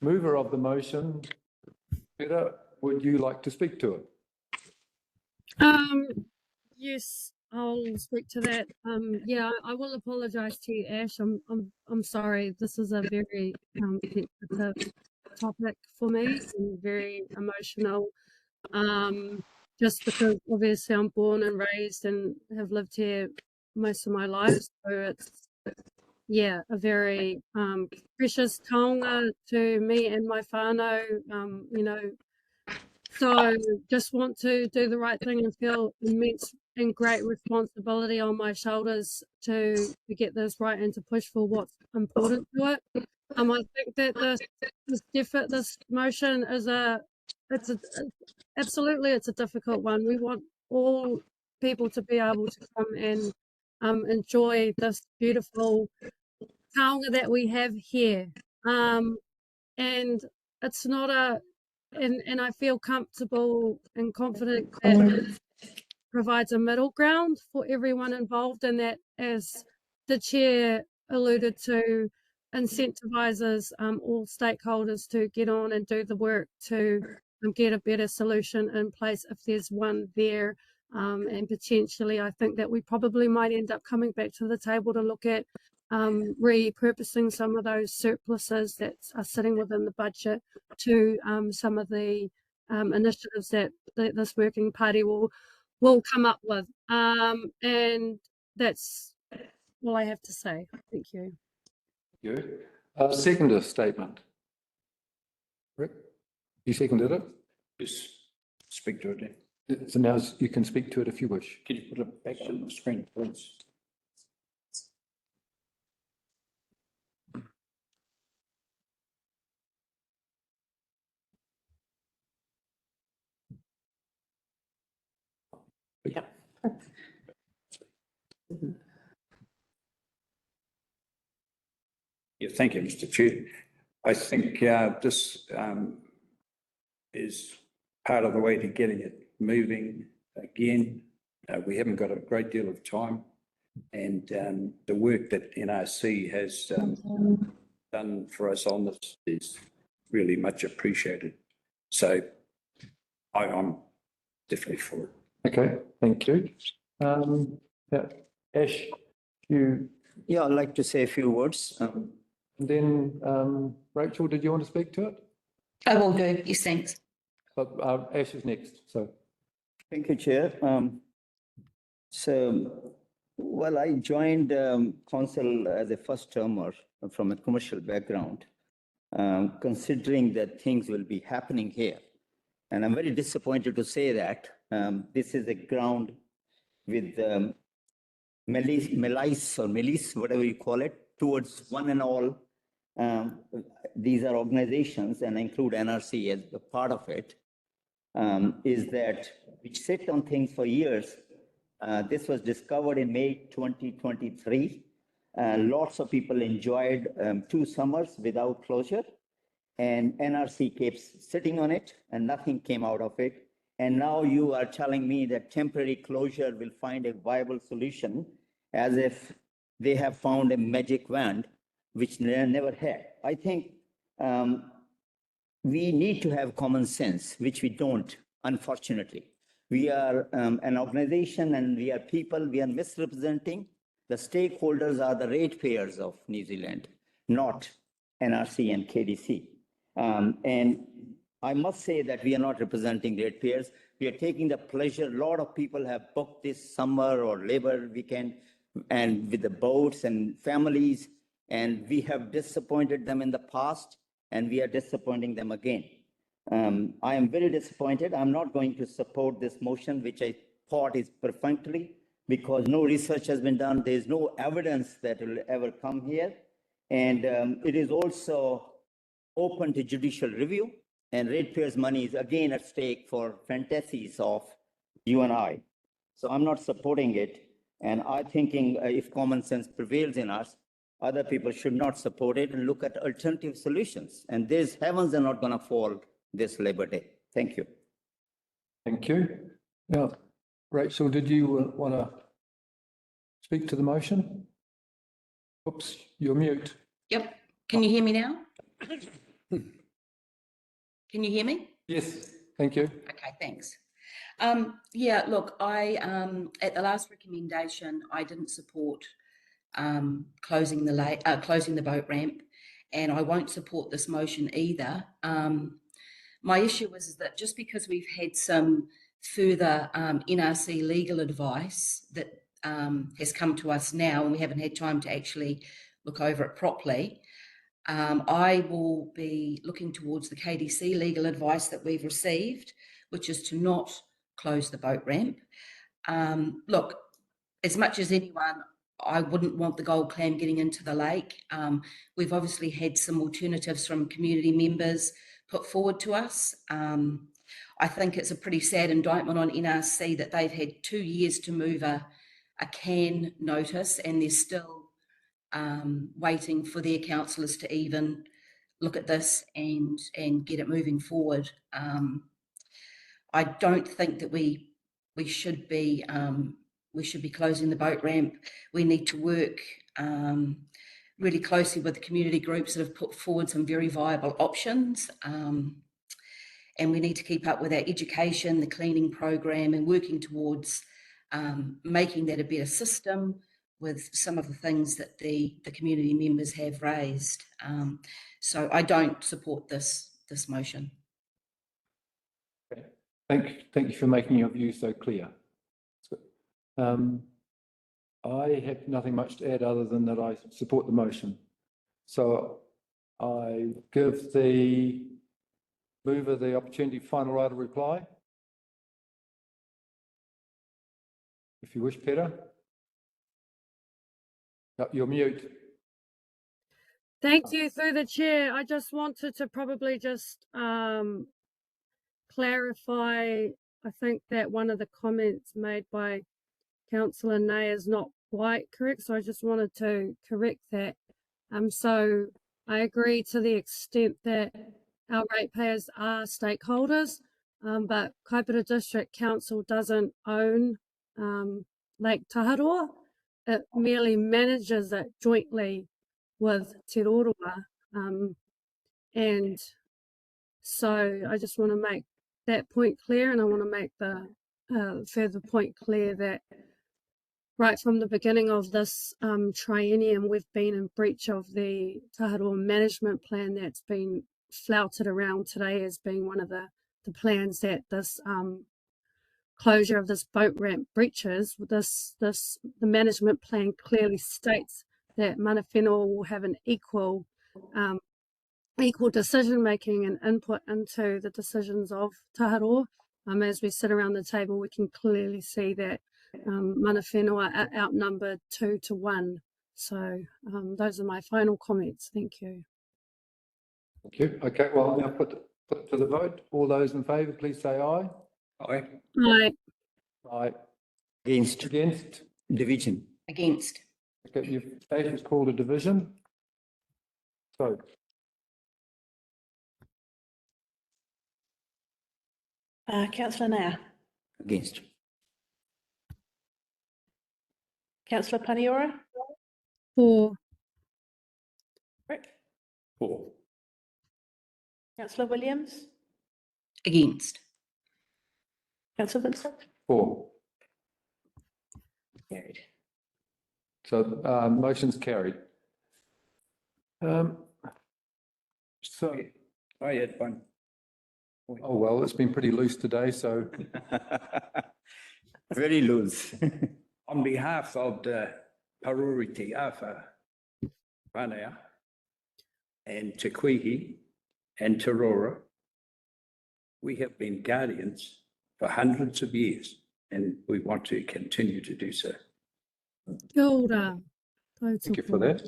mover of the motion, Peter, would you like to speak to it? Yes, I'll speak to that. Yeah, I will apologise to you, Ash. I'm sorry. This is a very sensitive topic for me and very emotional. Just because obviously I'm born and raised and have lived here most of my life, so it's yeah a very precious taonga to me and my whānau. You know. So just want to do the right thing and feel immense and great responsibility on my shoulders to get this right and to push for what's important to it. I think that this motion is absolutely it's a difficult one. We want all people to be able to come and enjoy this beautiful taonga that we have here. And it's not and I feel comfortable and confident that it provides a middle ground for everyone involved, and that, as the chair alluded to, incentivises all stakeholders to get on and do the work to get a better solution in place if there's one there. And potentially, I think that we probably might end up coming back to the table to look at repurposing some of those surpluses that are sitting within the budget to some of the initiatives that this working party will come up with. And that's all I have to say. Thank you. You. Seconder statement. Rick, you seconded it? Yes, speak to it then. So now you can speak to it if you wish. Could you put it back on the screen, please? Yep. Yeah, thank you, Mr. Chair. I think this is part of the way to getting it moving again. We haven't got a great deal of time, and the work that NRC has done for us on this is really much appreciated. So I'm definitely for it. Okay, thank you. Yeah, Ash, you, Yeah, I'd like to say a few words. then Rachel, did you want to speak to it? I will do. Yes, thanks. But Ash is next, so. Thank you, Chair. Well, I joined council as a first termer from a commercial background, considering that things will be happening here. And I'm very disappointed to say that this is a ground with malice, whatever you call it, towards one and all. These are organizations, and I include NRC as a part of it, is that which sit on things for years. This was discovered in May 2023. Lots of people enjoyed 2 summers without closure, and NRC kept sitting on it and nothing came out of it. And now you are telling me that temporary closure will find a viable solution, as if they have found a magic wand, which they never had. I think we need to have common sense, which we don't, unfortunately. We are an organization and we are people, we are misrepresenting. The stakeholders are the ratepayers of New Zealand, not NRC and KDC. And I must say that we are not representing ratepayers. We are taking the pleasure. A lot of people have booked this summer or Labor weekend and with the boats and families, and we have disappointed them in the past, and we are disappointing them again. I am very disappointed. I'm not going to support this motion, which I thought is perfunctory, because no research has been done. There's no evidence that will ever come here. And it is also open to judicial review, and ratepayers' money is again at stake for fantasies of you and I. So I'm not supporting it. And I'm thinking if common sense prevails in us, other people should not support it and look at alternative solutions. And these heavens are not going to fall this Labor Day. Thank you. Thank you. Now, Rachel, did you want to speak to the motion? Oops, you're mute. Yep. Can you hear me now? Can you hear me? Yes, thank you. Okay, thanks. Yeah, look, I at the last recommendation, I didn't support closing the boat ramp, and I won't support this motion either. My issue is that just because we've had some further NRC legal advice that has come to us now, and we haven't had time to actually look over it properly, I will be looking towards the KDC legal advice that we've received, which is to not close the boat ramp. Look, as much as anyone, I wouldn't want the gold clam getting into the lake. We've obviously had some alternatives from community members put forward to us. I think it's a pretty sad indictment on NRC that they've had 2 years to move a can notice, and they're still waiting for their councillors to even look at this and get it moving forward. I don't think that we should be closing the boat ramp. We need to work really closely with the community groups that have put forward some very viable options. And we need to keep up with our education, the cleaning program, and working towards making that a better system with some of the things that the community members have raised. So I don't support this motion. Okay. Thank you for making your view so clear. I have nothing much to add other than that I support the motion. So I give the mover the opportunity for final right of reply. If you wish, Peter. No, you're mute. Thank you through the chair. I just wanted to probably just clarify. I think that one of the comments made by Councillor Nay is not quite correct, so I just wanted to correct that. So I agree to the extent that our ratepayers are stakeholders, but Kaipara District Council doesn't own Lake Taharoa. It merely manages it jointly with Te Roroa. And so I just want to make that point clear, and I want to make the further point clear that right from the beginning of this triennium, we've been in breach of the Taharoa management plan that's been flouted around today as being one of the plans that this closure of this boat ramp breaches. The management plan clearly states that mana whenua will have an equal decision making and input into the decisions of Taharoa. As we sit around the table, we can clearly see that mana whenua are outnumbered 2 to 1. So those are my final comments. Thank you. Thank you. Okay, well, I'll now put it to the vote. All those in favour, please say aye. Aye. Aye. Aye. Against. Against? Division. Against. Okay, your state is called a division. So, Councillor Nair, Against. Councillor Paniora, For. Rick, For. Councillor Williams, Against. Councillor Vincent. 4. Carried. So motion's carried. So, I had one. oh well, it's been pretty loose today, so Very loose. On behalf of the Paruriti Awha Whanea and Te Kuihi and Te Rora, we have been guardians for hundreds of years, and we want to continue to do so. Kia ora. thank you for that.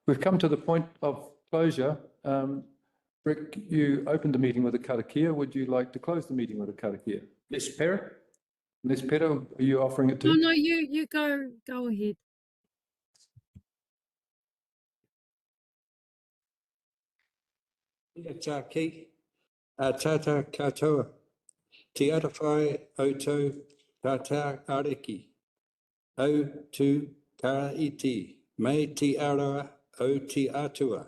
We've come to the point of closure. Rick, you opened the meeting with a karakia. Would you like to close the meeting with a karakia? Ms. Perry? Ms. Peter, are you offering it No, to? no, you go ahead. Ia tāki, a tata katoa, te arawhai outou tata areki, au tu kara iti, mai te aroa o te atua,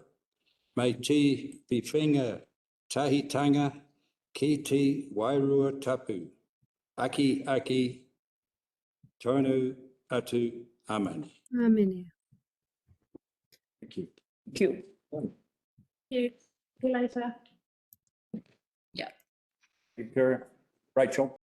mai te whiwhenga tahitanga ki te wairua tapu, aki tonu atu amen. Amen. Thank you. Thank you. See you later. Yeah. Thank you, Rachel.